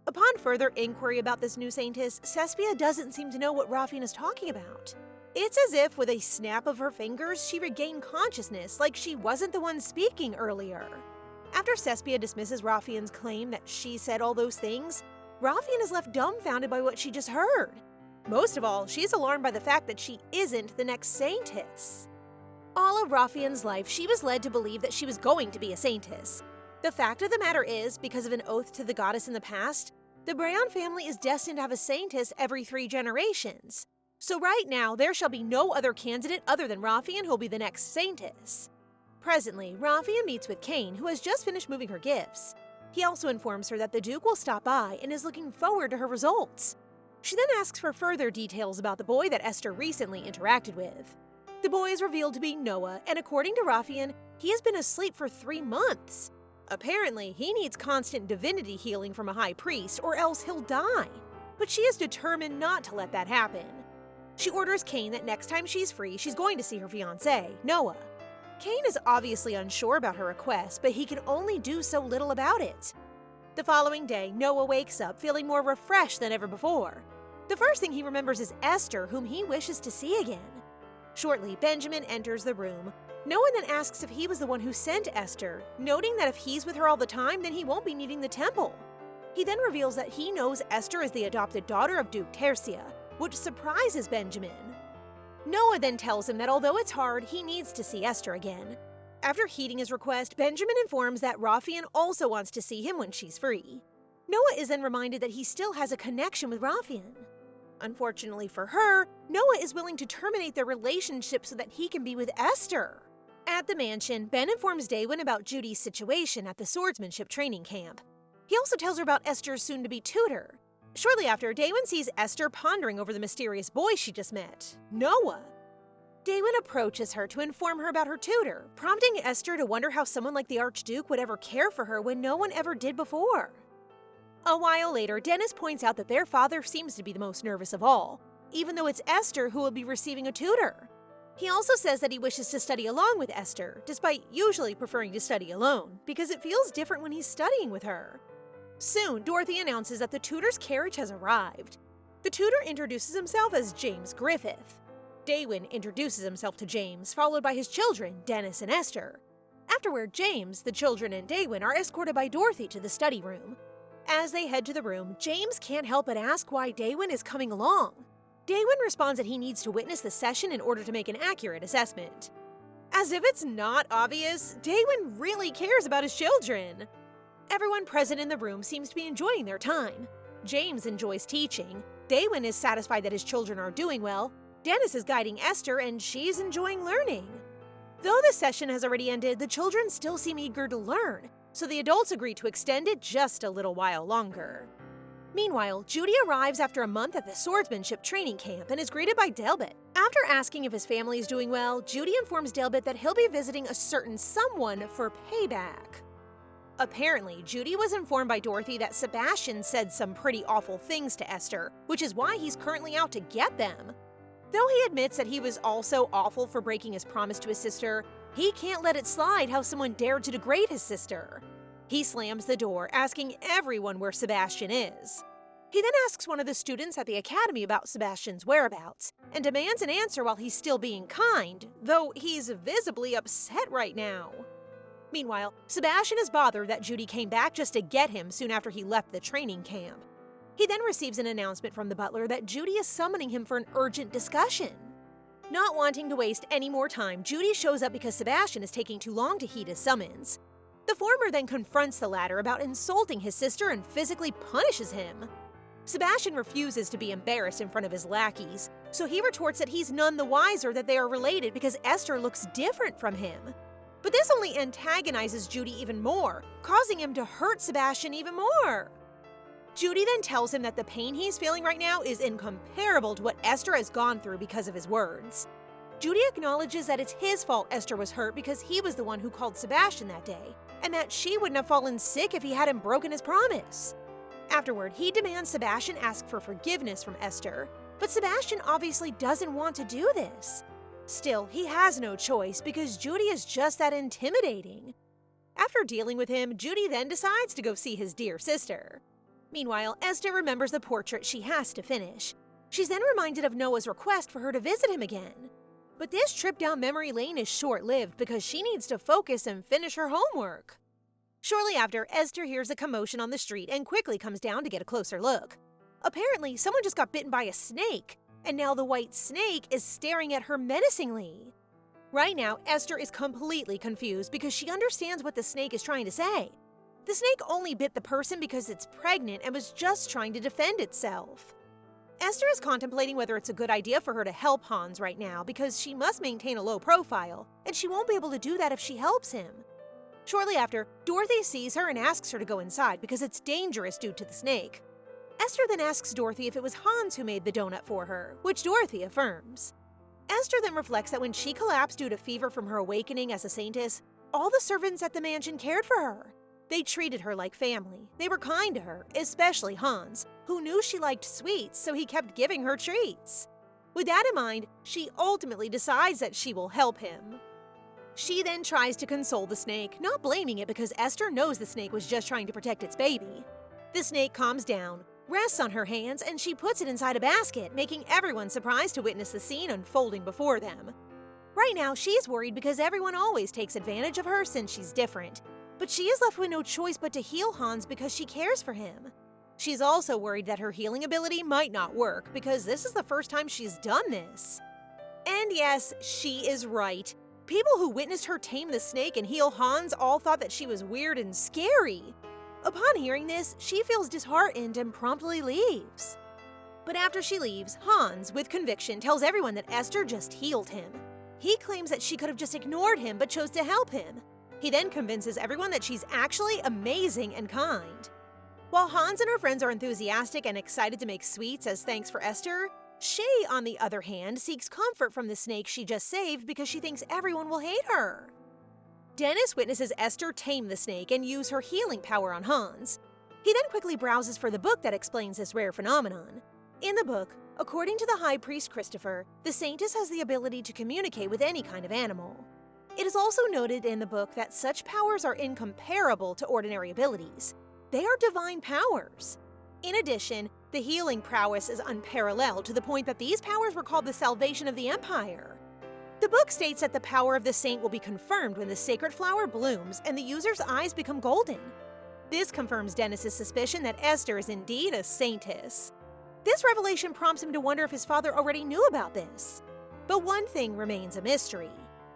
Upon further inquiry about this new saintess, Cespia doesn't seem to know what Raphaen is talking about. It's as if, with a snap of her fingers, she regained consciousness, like she wasn't the one speaking earlier. After Cespia dismisses Raphaen's claim that she said all those things, Raphaen is left dumbfounded by what she just heard. Most of all, she's alarmed by the fact that she isn't the next saintess. All of Raphaen's life, she was led to believe that she was going to be a saintess. The fact of the matter is, because of an oath to the goddess in the past, the Bryan family is destined to have a saintess every 3 generations. So right now, there shall be no other candidate other than Raphaen who'll be the next saintess. Presently, Raphaen meets with Cain, who has just finished moving her gifts. He also informs her that the Duke will stop by and is looking forward to her results. She then asks for further details about the boy that Esther recently interacted with. The boy is revealed to be Noah, and according to Raphaen, he has been asleep for 3 months. Apparently, he needs constant divinity healing from a high priest, or else he'll die. But she is determined not to let that happen. She orders Cain that next time she's free, she's going to see her fiancé, Noah. Cain is obviously unsure about her request, but he can only do so little about it. The following day, Noah wakes up feeling more refreshed than ever before. The first thing he remembers is Esther, whom he wishes to see again. Shortly, Benjamin enters the room. Noah then asks if he was the one who sent Esther, noting that if he's with her all the time, then he won't be needing the temple. He then reveals that he knows Esther is the adopted daughter of Duke Tercia, which surprises Benjamin. Noah then tells him that although it's hard, he needs to see Esther again. After heeding his request, Benjamin informs that Raphaen also wants to see him when she's free. Noah is then reminded that he still has a connection with Raphaen. Unfortunately for her, Noah is willing to terminate their relationship so that he can be with Esther. At the mansion, Ben informs Daewin about Judy's situation at the swordsmanship training camp. He also tells her about Esther's soon-to-be tutor. Shortly after, Daewin sees Esther pondering over the mysterious boy she just met, Noah. Daewin approaches her to inform her about her tutor, prompting Esther to wonder how someone like the Archduke would ever care for her when no one ever did before. A while later, Dennis points out that their father seems to be the most nervous of all, even though it's Esther who will be receiving a tutor. He also says that he wishes to study along with Esther, despite usually preferring to study alone, because it feels different when he's studying with her. Soon, Dorothy announces that the tutor's carriage has arrived. The tutor introduces himself as James Griffith. Daewin introduces himself to James, followed by his children, Dennis and Esther. Afterward, James, the children, and Daewin are escorted by Dorothy to the study room. As they head to the room, James can't help but ask why Daewin is coming along. Daewin responds that he needs to witness the session in order to make an accurate assessment. As if it's not obvious, Daewin really cares about his children. Everyone present in the room seems to be enjoying their time. James enjoys teaching, Daewin is satisfied that his children are doing well, Dennis is guiding Esther, and she's enjoying learning. Though the session has already ended, the children still seem eager to learn, so the adults agree to extend it just a little while longer. Meanwhile, Judy arrives after a month at the swordsmanship training camp and is greeted by Delbert. After asking if his family is doing well, Judy informs Delbert that he'll be visiting a certain someone for payback. Apparently, Judy was informed by Dorothy that Sebastian said some pretty awful things to Esther, which is why he's currently out to get them. Though he admits that he was also awful for breaking his promise to his sister, he can't let it slide how someone dared to degrade his sister. He slams the door, asking everyone where Sebastian is. He then asks one of the students at the academy about Sebastian's whereabouts, and demands an answer while he's still being kind, though he's visibly upset right now. Meanwhile, Sebastian is bothered that Judy came back just to get him soon after he left the training camp. He then receives an announcement from the butler that Judy is summoning him for an urgent discussion. Not wanting to waste any more time, Judy shows up because Sebastian is taking too long to heed his summons. The former then confronts the latter about insulting his sister and physically punishes him. Sebastian refuses to be embarrassed in front of his lackeys, so he retorts that he's none the wiser that they are related because Esther looks different from him. But this only antagonizes Judy even more, causing him to hurt Sebastian even more. Judy then tells him that the pain he's feeling right now is incomparable to what Esther has gone through because of his words. Judy acknowledges that it's his fault Esther was hurt because he was the one who called Sebastian that day, and that she wouldn't have fallen sick if he hadn't broken his promise. Afterward, he demands Sebastian ask for forgiveness from Esther, but Sebastian obviously doesn't want to do this. Still, he has no choice because Judy is just that intimidating. After dealing with him, Judy then decides to go see his dear sister. Meanwhile, Esther remembers the portrait she has to finish. She's then reminded of Noah's request for her to visit him again. But this trip down memory lane is short-lived because she needs to focus and finish her homework. Shortly after, Esther hears a commotion on the street and quickly comes down to get a closer look. Apparently, someone just got bitten by a snake, and now the white snake is staring at her menacingly. Right now, Esther is completely confused because she understands what the snake is trying to say. The snake only bit the person because it's pregnant and was just trying to defend itself. Esther is contemplating whether it's a good idea for her to help Hans right now because she must maintain a low profile, and she won't be able to do that if she helps him. Shortly after, Dorothy sees her and asks her to go inside because it's dangerous due to the snake. Esther then asks Dorothy if it was Hans who made the donut for her, which Dorothy affirms. Esther then reflects that when she collapsed due to fever from her awakening as a saintess, all the servants at the mansion cared for her. They treated her like family. They were kind to her, especially Hans, who knew she liked sweets, so he kept giving her treats. With that in mind, she ultimately decides that she will help him. She then tries to console the snake, not blaming it because Esther knows the snake was just trying to protect its baby. The snake calms down, rests on her hands, and she puts it inside a basket, making everyone surprised to witness the scene unfolding before them. Right now, she's worried because everyone always takes advantage of her since she's different. But she is left with no choice but to heal Hans because she cares for him. She's also worried that her healing ability might not work because this is the first time she's done this. And yes, she is right. People who witnessed her tame the snake and heal Hans all thought that she was weird and scary. Upon hearing this, she feels disheartened and promptly leaves. But after she leaves, Hans, with conviction, tells everyone that Esther just healed him. He claims that she could have just ignored him but chose to help him. He then convinces everyone that she's actually amazing and kind. While Hans and her friends are enthusiastic and excited to make sweets as thanks for Esther, Shay, on the other hand, seeks comfort from the snake she just saved because she thinks everyone will hate her. Dennis witnesses Esther tame the snake and use her healing power on Hans. He then quickly browses for the book that explains this rare phenomenon. In the book, according to the High Priest Christopher, the Saintess has the ability to communicate with any kind of animal. It is also noted in the book that such powers are incomparable to ordinary abilities. They are divine powers. In addition, the healing prowess is unparalleled to the point that these powers were called the salvation of the Empire. The book states that the power of the saint will be confirmed when the sacred flower blooms and the user's eyes become golden. This confirms Dennis's suspicion that Esther is indeed a saintess. This revelation prompts him to wonder if his father already knew about this. But one thing remains a mystery.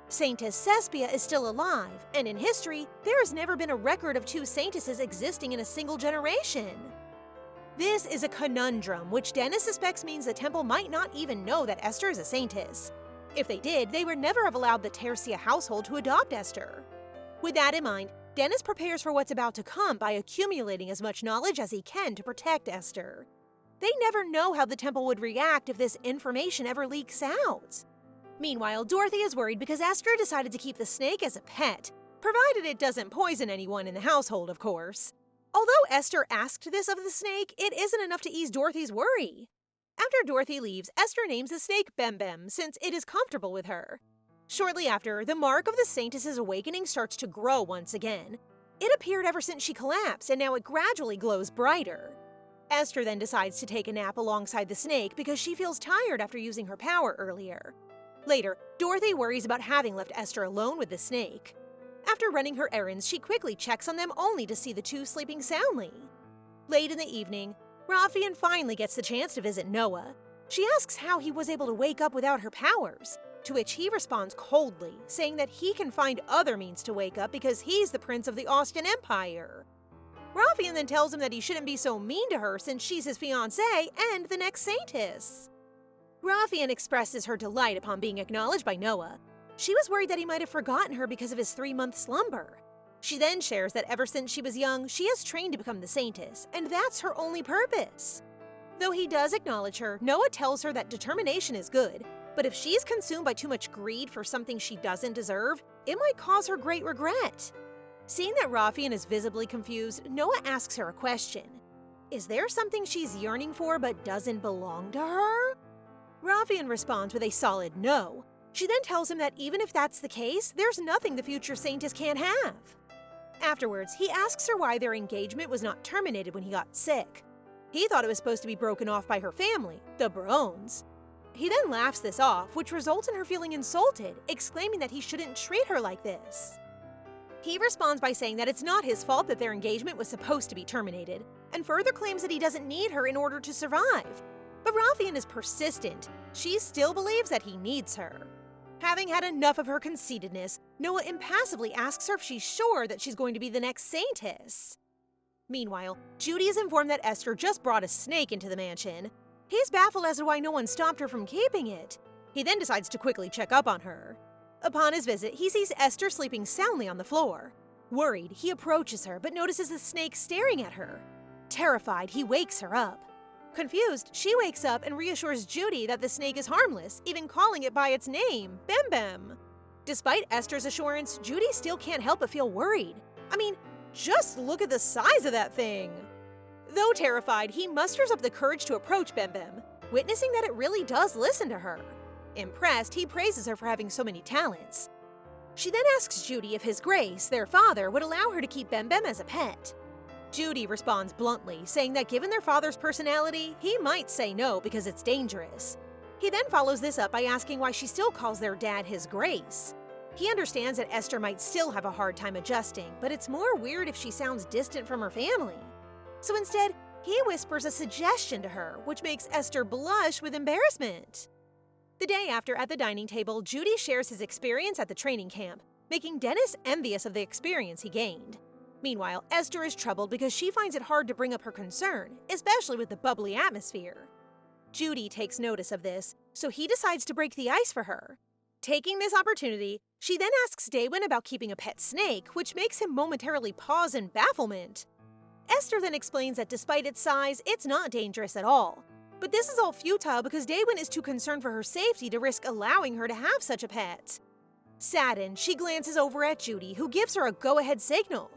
Saintess Cespia is still alive, and in history, there has never been a record of two saintesses existing in a single generation. This is a conundrum, which Dennis suspects means the temple might not even know that Esther is a saintess. If they did, they would never have allowed the Tercia household to adopt Esther. With that in mind, Dennis prepares for what's about to come by accumulating as much knowledge as he can to protect Esther. They never know how the temple would react if this information ever leaks out. Meanwhile, Dorothy is worried because Esther decided to keep the snake as a pet, provided it doesn't poison anyone in the household, of course. Although Esther asked this of the snake, it isn't enough to ease Dorothy's worry. After Dorothy leaves, Esther names the snake Bem Bem, since it is comfortable with her. Shortly after, the mark of the Saintess's awakening starts to grow once again. It appeared ever since she collapsed, and now it gradually glows brighter. Esther then decides to take a nap alongside the snake because she feels tired after using her power earlier. Later, Dorothy worries about having left Esther alone with the snake. After running her errands, she quickly checks on them only to see the two sleeping soundly. Late in the evening, Rafian finally gets the chance to visit Noah. She asks how he was able to wake up without her powers, to which he responds coldly, saying that he can find other means to wake up because he's the prince of the Austin Empire. Rafian then tells him that he shouldn't be so mean to her since she's his fiancée and the next saintess. Rafian expresses her delight upon being acknowledged by Noah. She was worried that he might have forgotten her because of his 3-month slumber. She then shares that ever since she was young, she has trained to become the saintess, and that's her only purpose. Though he does acknowledge her, Noah tells her that determination is good, but if she's consumed by too much greed for something she doesn't deserve, it might cause her great regret. Seeing that Rafian is visibly confused, Noah asks her a question. Is there something she's yearning for but doesn't belong to her? Rafian responds with a solid no. She then tells him that even if that's the case, there's nothing the future saintess can't have. Afterwards, he asks her why their engagement was not terminated when he got sick. He thought it was supposed to be broken off by her family, the Barones. He then laughs this off, which results in her feeling insulted, exclaiming that he shouldn't treat her like this. He responds by saying that it's not his fault that their engagement was supposed to be terminated, and further claims that he doesn't need her in order to survive. But Rafian is persistent. She still believes that he needs her. Having had enough of her conceitedness, Noah impassively asks her if she's sure that she's going to be the next saintess. Meanwhile, Judy is informed that Esther just brought a snake into the mansion. He's baffled as to why no one stopped her from keeping it. He then decides to quickly check up on her. Upon his visit, he sees Esther sleeping soundly on the floor. Worried, he approaches her but notices the snake staring at her. Terrified, he wakes her up. Confused, she wakes up and reassures Judy that the snake is harmless, even calling it by its name, Bem Bem. Despite Esther's assurance, Judy still can't help but feel worried. I mean, just look at the size of that thing. Though terrified, he musters up the courage to approach Bem Bem, witnessing that it really does listen to her. Impressed, he praises her for having so many talents. She then asks Judy if His Grace, their father, would allow her to keep Bem Bem as a pet. Judy responds bluntly, saying that given their father's personality, he might say no because it's dangerous. He then follows this up by asking why she still calls their dad His Grace. He understands that Esther might still have a hard time adjusting, but it's more weird if she sounds distant from her family. So instead, he whispers a suggestion to her, which makes Esther blush with embarrassment. The day after, at the dining table, Judy shares his experience at the training camp, making Dennis envious of the experience he gained. Meanwhile, Esther is troubled because she finds it hard to bring up her concern, especially with the bubbly atmosphere. Judy takes notice of this, so he decides to break the ice for her. Taking this opportunity, she then asks Daewin about keeping a pet snake, which makes him momentarily pause in bafflement. Esther then explains that despite its size, it's not dangerous at all. But this is all futile because Daewin is too concerned for her safety to risk allowing her to have such a pet. Saddened, she glances over at Judy, who gives her a go-ahead signal.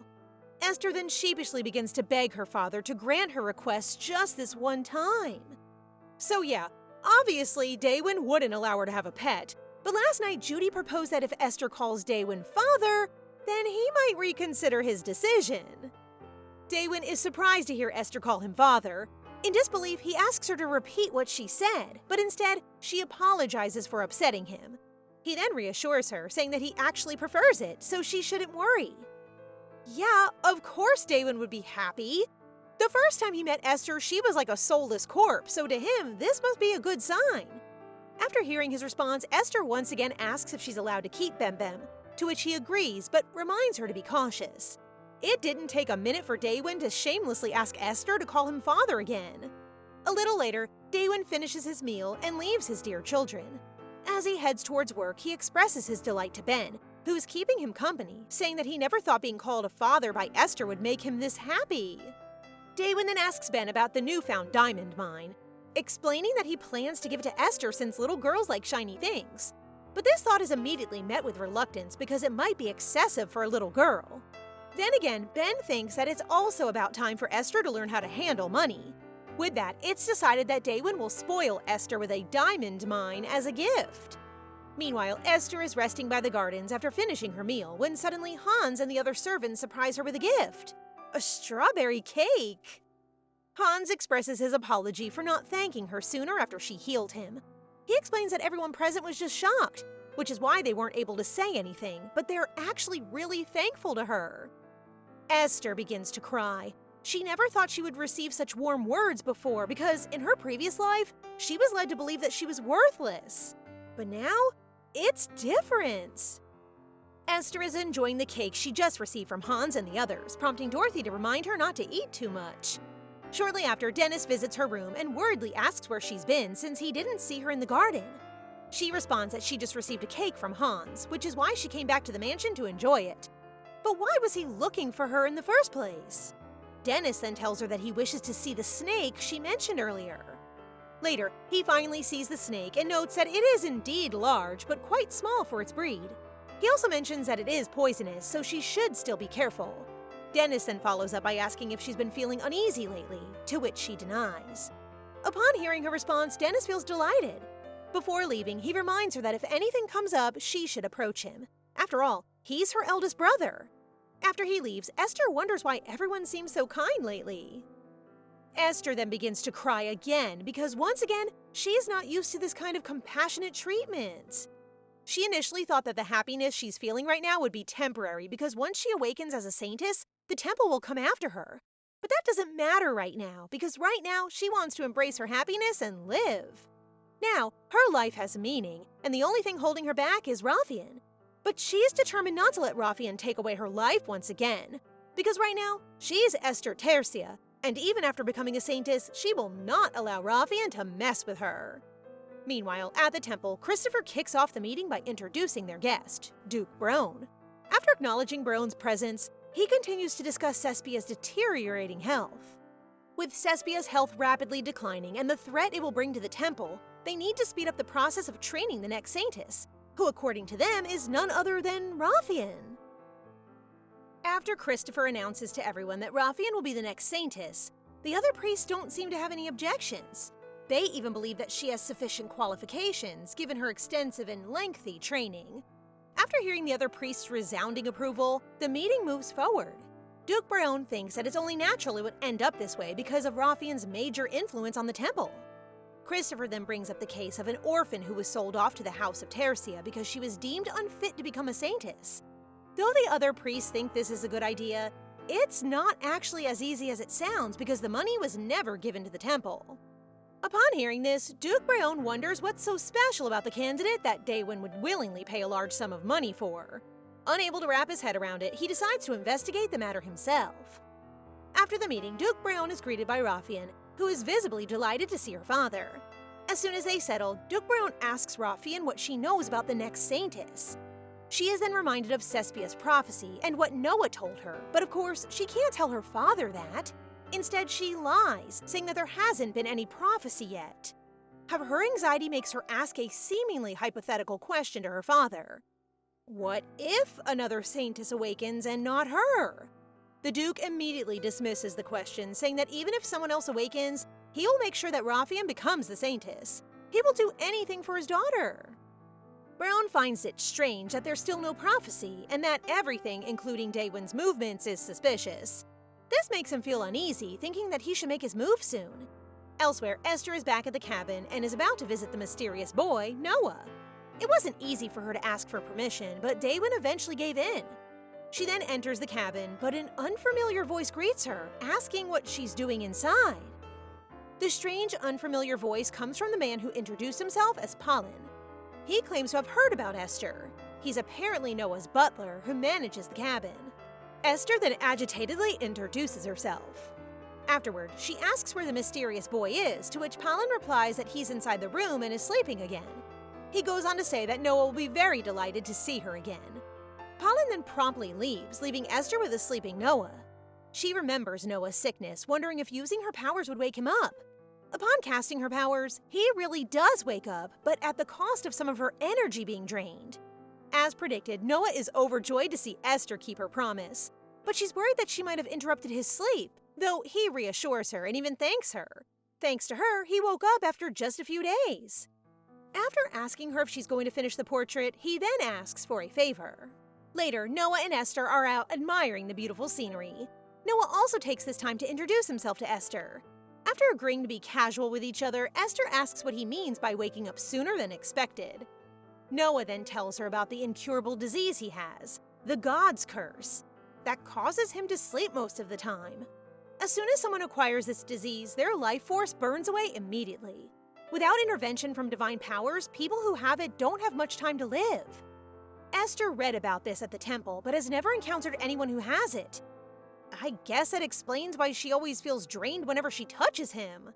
Esther then sheepishly begins to beg her father to grant her request just this one time. So yeah, obviously Daewin wouldn't allow her to have a pet, but last night Judy proposed that if Esther calls Daewin father, then he might reconsider his decision. Daewin is surprised to hear Esther call him father. In disbelief, he asks her to repeat what she said, but instead, she apologizes for upsetting him. He then reassures her, saying that he actually prefers it, so she shouldn't worry. Yeah, of course Daewin would be happy. The first time he met Esther, she was like a soulless corpse, so to him, this must be a good sign. After hearing his response, Esther once again asks if she's allowed to keep Bem Bem, to which he agrees, but reminds her to be cautious. It didn't take a minute for Daewin to shamelessly ask Esther to call him father again. A little later, Daewin finishes his meal and leaves his dear children. As he heads towards work, he expresses his delight to Ben, who's keeping him company, saying that he never thought being called a father by Esther would make him this happy. Daewon then asks Ben about the newfound diamond mine, explaining that he plans to give it to Esther since little girls like shiny things. But this thought is immediately met with reluctance because it might be excessive for a little girl. Then again, Ben thinks that it's also about time for Esther to learn how to handle money. With that, it's decided that Daewon will spoil Esther with a diamond mine as a gift. Meanwhile, Esther is resting by the gardens after finishing her meal when suddenly Hans and the other servants surprise her with a gift: a strawberry cake. Hans expresses his apology for not thanking her sooner after she healed him. He explains that everyone present was just shocked, which is why they weren't able to say anything, but they're actually really thankful to her. Esther begins to cry. She never thought she would receive such warm words before because in her previous life, she was led to believe that she was worthless. But now, it's different. Esther is enjoying the cake she just received from Hans and the others, prompting Dorothy to remind her not to eat too much. Shortly after, Dennis visits her room and worriedly asks where she's been since he didn't see her in the garden. She responds that she just received a cake from Hans, which is why she came back to the mansion to enjoy it. But why was he looking for her in the first place? Dennis then tells her that he wishes to see the snake she mentioned earlier. Later, he finally sees the snake and notes that it is indeed large, but quite small for its breed. He also mentions that it is poisonous, so she should still be careful. Dennis then follows up by asking if she's been feeling uneasy lately, to which she denies. Upon hearing her response, Dennis feels delighted. Before leaving, he reminds her that if anything comes up, she should approach him. After all, he's her eldest brother. After he leaves, Esther wonders why everyone seems so kind lately. Esther then begins to cry again because once again, she is not used to this kind of compassionate treatment. She initially thought that the happiness she's feeling right now would be temporary because once she awakens as a saintess, the temple will come after her. But that doesn't matter right now because right now she wants to embrace her happiness and live. Now, her life has meaning, and the only thing holding her back is Rathian. But she is determined not to let Rathian take away her life once again. Because right now, she is Esther Tercia, and even after becoming a saintess, she will not allow Rathian to mess with her. Meanwhile, at the temple, Christopher kicks off the meeting by introducing their guest, Duke Brone. After acknowledging Brone's presence, he continues to discuss Cespia's deteriorating health. With Cespia's health rapidly declining and the threat it will bring to the temple, they need to speed up the process of training the next saintess, who according to them is none other than Rathian. After Christopher announces to everyone that Rathian will be the next saintess, the other priests don't seem to have any objections. They even believe that she has sufficient qualifications, given her extensive and lengthy training. After hearing the other priests' resounding approval, the meeting moves forward. Duke Brone thinks that it's only natural it would end up this way because of Rathian's major influence on the temple. Christopher then brings up the case of an orphan who was sold off to the House of Tercia because she was deemed unfit to become a saintess. Though the other priests think this is a good idea, it's not actually as easy as it sounds because the money was never given to the temple. Upon hearing this, Duke Brone wonders what's so special about the candidate that Daewon would willingly pay a large sum of money for. Unable to wrap his head around it, he decides to investigate the matter himself. After the meeting, Duke Brone is greeted by Rathian, who is visibly delighted to see her father. As soon as they settle, Duke Brone asks Rathian what she knows about the next saintess. She is then reminded of Cespia's prophecy and what Noah told her, but of course, she can't tell her father that. Instead, she lies, saying that there hasn't been any prophecy yet. However, her anxiety makes her ask a seemingly hypothetical question to her father. What if another saintess awakens and not her? The Duke immediately dismisses the question, saying that even if someone else awakens, he will make sure that Rathian becomes the saintess. He will do anything for his daughter. Brone finds it strange that there's still no prophecy, and that everything, including Daewon's movements, is suspicious. This makes him feel uneasy, thinking that he should make his move soon. Elsewhere, Esther is back at the cabin and is about to visit the mysterious boy, Noah. It wasn't easy for her to ask for permission, but Daewon eventually gave in. She then enters the cabin, but an unfamiliar voice greets her, asking what she's doing inside. The strange, unfamiliar voice comes from the man who introduced himself as Pollen. He claims to have heard about Esther. He's apparently Noah's butler, who manages the cabin. Esther then agitatedly introduces herself. Afterward, she asks where the mysterious boy is, to which Pollen replies that he's inside the room and is sleeping again. He goes on to say that Noah will be very delighted to see her again. Pollen then promptly leaves, leaving Esther with a sleeping Noah. She remembers Noah's sickness, wondering if using her powers would wake him up. Upon casting her powers, he really does wake up, but at the cost of some of her energy being drained. As predicted, Noah is overjoyed to see Esther keep her promise, but she's worried that she might have interrupted his sleep, though he reassures her and even thanks her. Thanks to her, he woke up after just a few days. After asking her if she's going to finish the portrait, he then asks for a favor. Later, Noah and Esther are out admiring the beautiful scenery. Noah also takes this time to introduce himself to Esther. After agreeing to be casual with each other, Esther asks what he means by waking up sooner than expected. Noah then tells her about the incurable disease he has, the God's Curse, that causes him to sleep most of the time. As soon as someone acquires this disease, their life force burns away immediately. Without intervention from divine powers, people who have it don't have much time to live. Esther read about this at the temple, but has never encountered anyone who has it. I guess that explains why she always feels drained whenever she touches him.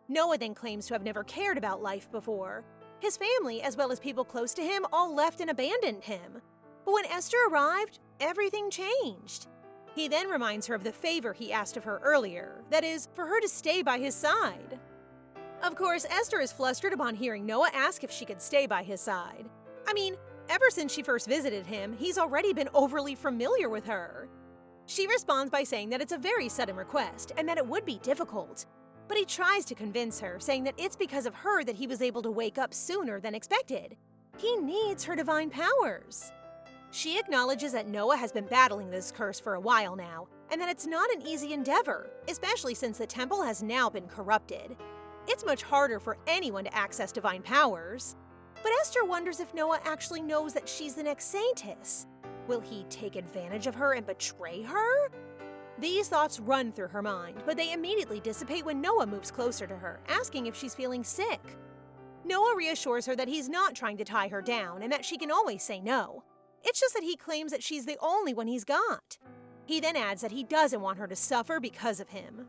Noah then claims to have never cared about life before. His family, as well as people close to him, all left and abandoned him. But when Esther arrived, everything changed. He then reminds her of the favor he asked of her earlier, that is, for her to stay by his side. Of course, Esther is flustered upon hearing Noah ask if she could stay by his side. I mean, ever since she first visited him, he's already been overly familiar with her. She responds by saying that it's a very sudden request and that it would be difficult. But he tries to convince her, saying that it's because of her that he was able to wake up sooner than expected. He needs her divine powers. She acknowledges that Noah has been battling this curse for a while now, and that it's not an easy endeavor, especially since the temple has now been corrupted. It's much harder for anyone to access divine powers. But Esther wonders if Noah actually knows that she's the next saintess. Will he take advantage of her and betray her? These thoughts run through her mind, but they immediately dissipate when Noah moves closer to her, asking if she's feeling sick. Noah reassures her that he's not trying to tie her down and that she can always say no. It's just that he claims that she's the only one he's got. He then adds that he doesn't want her to suffer because of him.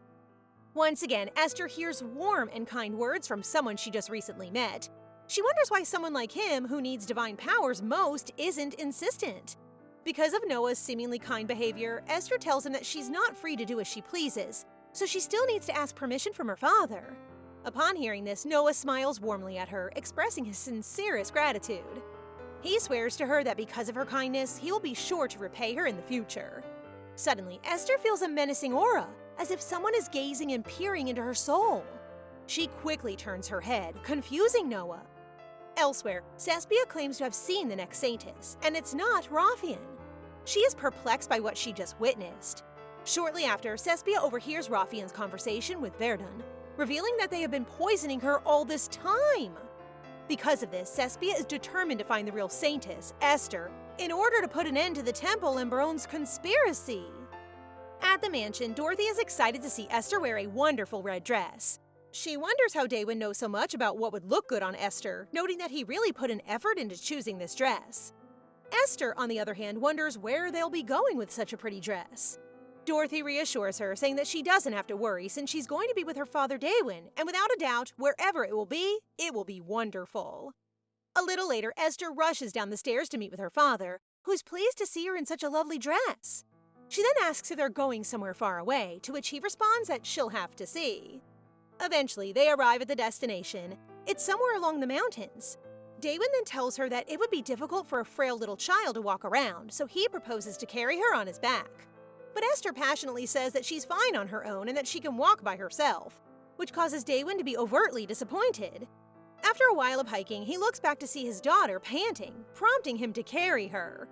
Once again, Esther hears warm and kind words from someone she just recently met. She wonders why someone like him, who needs divine powers most, isn't insistent. Because of Noah's seemingly kind behavior, Esther tells him that she's not free to do as she pleases, so she still needs to ask permission from her father. Upon hearing this, Noah smiles warmly at her, expressing his sincerest gratitude. He swears to her that because of her kindness, he will be sure to repay her in the future. Suddenly, Esther feels a menacing aura, as if someone is gazing and peering into her soul. She quickly turns her head, confusing Noah. Elsewhere, Cespia claims to have seen the next saintess, and it's not Raphael. She is perplexed by what she just witnessed. Shortly after, Cespia overhears Raphael's conversation with Verdun, revealing that they have been poisoning her all this time. Because of this, Cespia is determined to find the real saintess, Esther, in order to put an end to the temple and Baron's conspiracy. At the mansion, Dorothy is excited to see Esther wear a wonderful red dress. She wonders how Daewin knows so much about what would look good on Esther, noting that he really put an effort into choosing this dress. Esther, on the other hand, wonders where they'll be going with such a pretty dress. Dorothy reassures her, saying that she doesn't have to worry since she's going to be with her father Daewin, and without a doubt, wherever it will be wonderful. A little later, Esther rushes down the stairs to meet with her father, who's pleased to see her in such a lovely dress. She then asks if they're going somewhere far away, to which he responds that she'll have to see. Eventually, they arrive at the destination. It's somewhere along the mountains. Daewin then tells her that it would be difficult for a frail little child to walk around, so he proposes to carry her on his back. But Esther passionately says that she's fine on her own and that she can walk by herself, which causes Daewin to be overtly disappointed. After a while of hiking, he looks back to see his daughter panting, prompting him to carry her.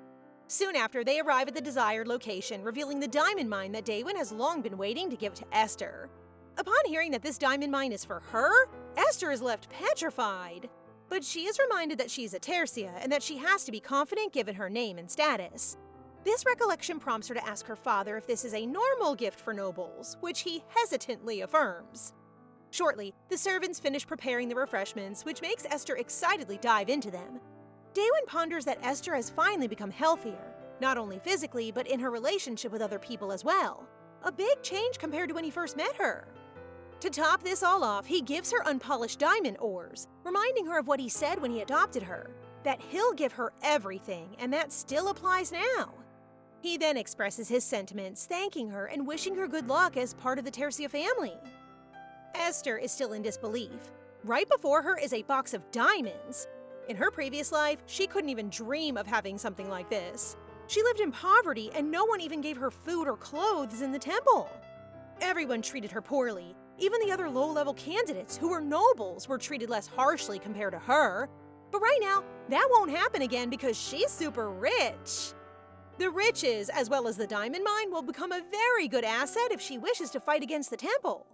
Soon after, they arrive at the desired location, revealing the diamond mine that Daewin has long been waiting to give to Esther. Upon hearing that this diamond mine is for her, Esther is left petrified. But she is reminded that she's a Tercia and that she has to be confident given her name and status. This recollection prompts her to ask her father if this is a normal gift for nobles, which he hesitantly affirms. Shortly, the servants finish preparing the refreshments, which makes Esther excitedly dive into them. Daewin ponders that Esther has finally become healthier, not only physically, but in her relationship with other people as well. A big change compared to when he first met her. To top this all off, he gives her unpolished diamond ores, reminding her of what he said when he adopted her. that he'll give her everything, and that still applies now. He then expresses his sentiments, thanking her and wishing her good luck as part of the Tercia family. Esther is still in disbelief. Right before her is a box of diamonds. In her previous life, she couldn't even dream of having something like this. She lived in poverty, and no one even gave her food or clothes in the temple. Everyone treated her poorly. Even the other low-level candidates, who were nobles, were treated less harshly compared to her. But right now, that won't happen again because she's super rich. The riches, as well as the diamond mine, will become a very good asset if she wishes to fight against the temple.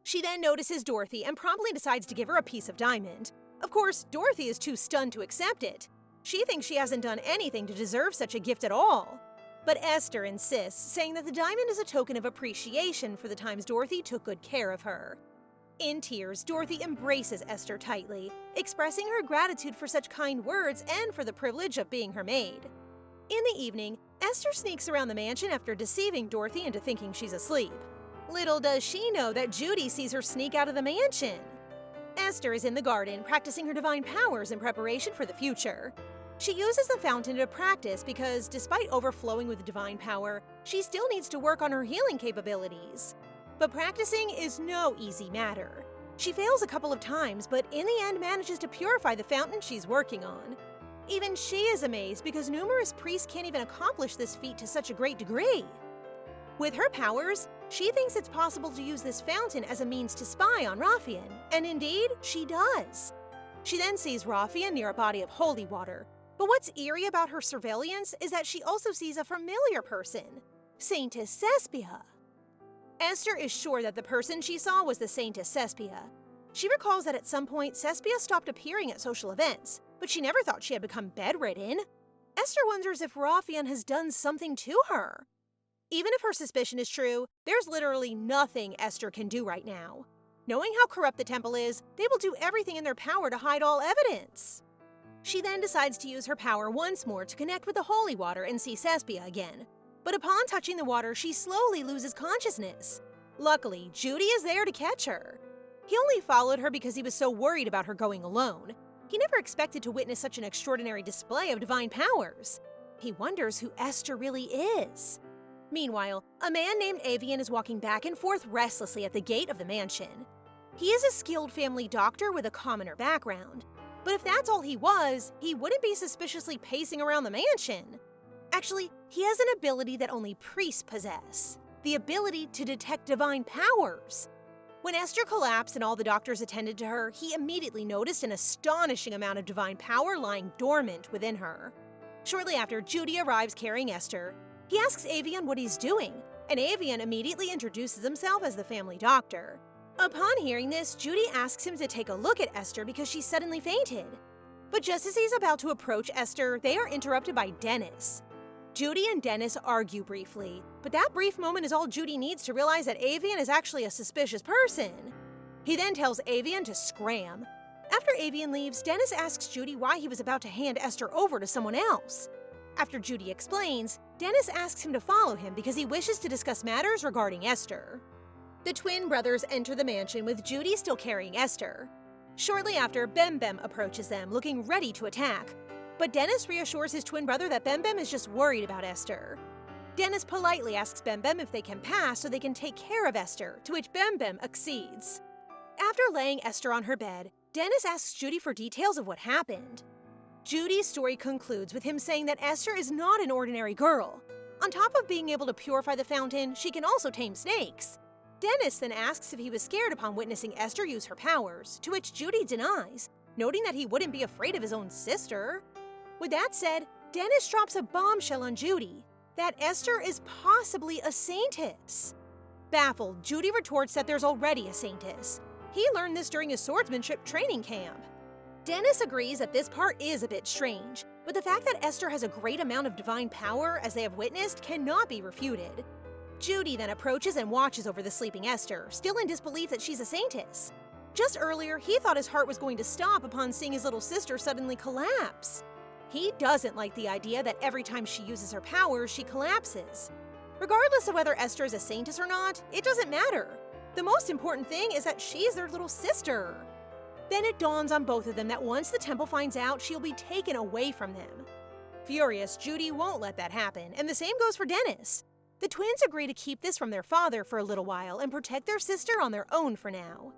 She then notices Dorothy and promptly decides to give her a piece of diamond. Of course, Dorothy is too stunned to accept it. She thinks she hasn't done anything to deserve such a gift at all. But Esther insists, saying that the diamond is a token of appreciation for the times Dorothy took good care of her. In tears, Dorothy embraces Esther tightly, expressing her gratitude for such kind words and for the privilege of being her maid. In the evening, Esther sneaks around the mansion after deceiving Dorothy into thinking she's asleep. Little does she know that Judy sees her sneak out of the mansion. Esther is in the garden, practicing her divine powers in preparation for the future. She uses the fountain to practice because, despite overflowing with divine power, she still needs to work on her healing capabilities. But practicing is no easy matter. She fails a couple of times, but in the end manages to purify the fountain she's working on. Even she is amazed because numerous priests can't even accomplish this feat to such a great degree. With her powers, she thinks it's possible to use this fountain as a means to spy on Raphael, and indeed, she does. She then sees Raphael near a body of holy water, but what's eerie about her surveillance is that she also sees a familiar person, Saintess Cespia. Esther is sure that the person she saw was the Saintess Cespia. She recalls that at some point, Cespia stopped appearing at social events, but she never thought she had become bedridden. Esther wonders if Raphael has done something to her. Even if her suspicion is true, there's literally nothing Esther can do right now. Knowing how corrupt the temple is, they will do everything in their power to hide all evidence. She then decides to use her power once more to connect with the holy water and see Cespia again. But upon touching the water, she slowly loses consciousness. Luckily, Judy is there to catch her. He only followed her because he was so worried about her going alone. He never expected to witness such an extraordinary display of divine powers. He wonders who Esther really is. Meanwhile, a man named Avian is walking back and forth restlessly at the gate of the mansion. He is a skilled family doctor with a commoner background. But if that's all he was, he wouldn't be suspiciously pacing around the mansion. Actually, he has an ability that only priests possess, the ability to detect divine powers. When Esther collapsed and all the doctors attended to her, he immediately noticed an astonishing amount of divine power lying dormant within her. Shortly after, Judy arrives carrying Esther. He asks Avian what he's doing, and Avian immediately introduces himself as the family doctor. Upon hearing this, Judy asks him to take a look at Esther because she suddenly fainted. But just as he's about to approach Esther, they are interrupted by Dennis. Judy and Dennis argue briefly, but that brief moment is all Judy needs to realize that Avian is actually a suspicious person. He then tells Avian to scram. After Avian leaves, Dennis asks Judy why he was about to hand Esther over to someone else. After Judy explains, Dennis asks him to follow him because he wishes to discuss matters regarding Esther. The twin brothers enter the mansion with Judy still carrying Esther. Shortly after, Bem Bem approaches them, looking ready to attack. But Dennis reassures his twin brother that Bem Bem is just worried about Esther. Dennis politely asks Bem Bem if they can pass so they can take care of Esther, to which Bem Bem accedes. After laying Esther on her bed, Dennis asks Judy for details of what happened. Judy's story concludes with him saying that Esther is not an ordinary girl. On top of being able to purify the fountain, she can also tame snakes. Dennis then asks if he was scared upon witnessing Esther use her powers, to which Judy denies, noting that he wouldn't be afraid of his own sister. With that said, Dennis drops a bombshell on Judy, that Esther is possibly a saintess. Baffled, Judy retorts that there's already a saintess. He learned this during his swordsmanship training camp. Dennis agrees that this part is a bit strange, but the fact that Esther has a great amount of divine power, as they have witnessed, cannot be refuted. Judy then approaches and watches over the sleeping Esther, still in disbelief that she's a saintess. Just earlier, he thought his heart was going to stop upon seeing his little sister suddenly collapse. He doesn't like the idea that every time she uses her powers, she collapses. Regardless of whether Esther is a saintess or not, it doesn't matter. The most important thing is that she's their little sister. Then it dawns on both of them that once the temple finds out, she'll be taken away from them. Furious, Judy won't let that happen, and the same goes for Dennis. The twins agree to keep this from their father for a little while and protect their sister on their own for now.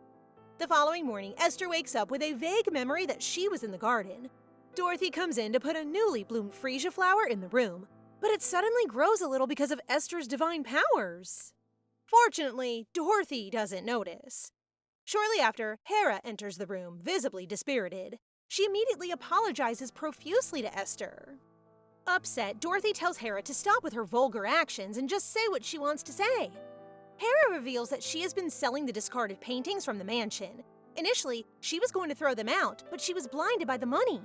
The following morning, Esther wakes up with a vague memory that she was in the garden. Dorothy comes in to put a newly bloomed freesia flower in the room, but it suddenly grows a little because of Esther's divine powers. Fortunately, Dorothy doesn't notice. Shortly after, Hera enters the room, visibly dispirited. She immediately apologizes profusely to Esther. Upset, Dorothy tells Hera to stop with her vulgar actions and just say what she wants to say. Hera reveals that she has been selling the discarded paintings from the mansion. Initially, she was going to throw them out, but she was blinded by the money.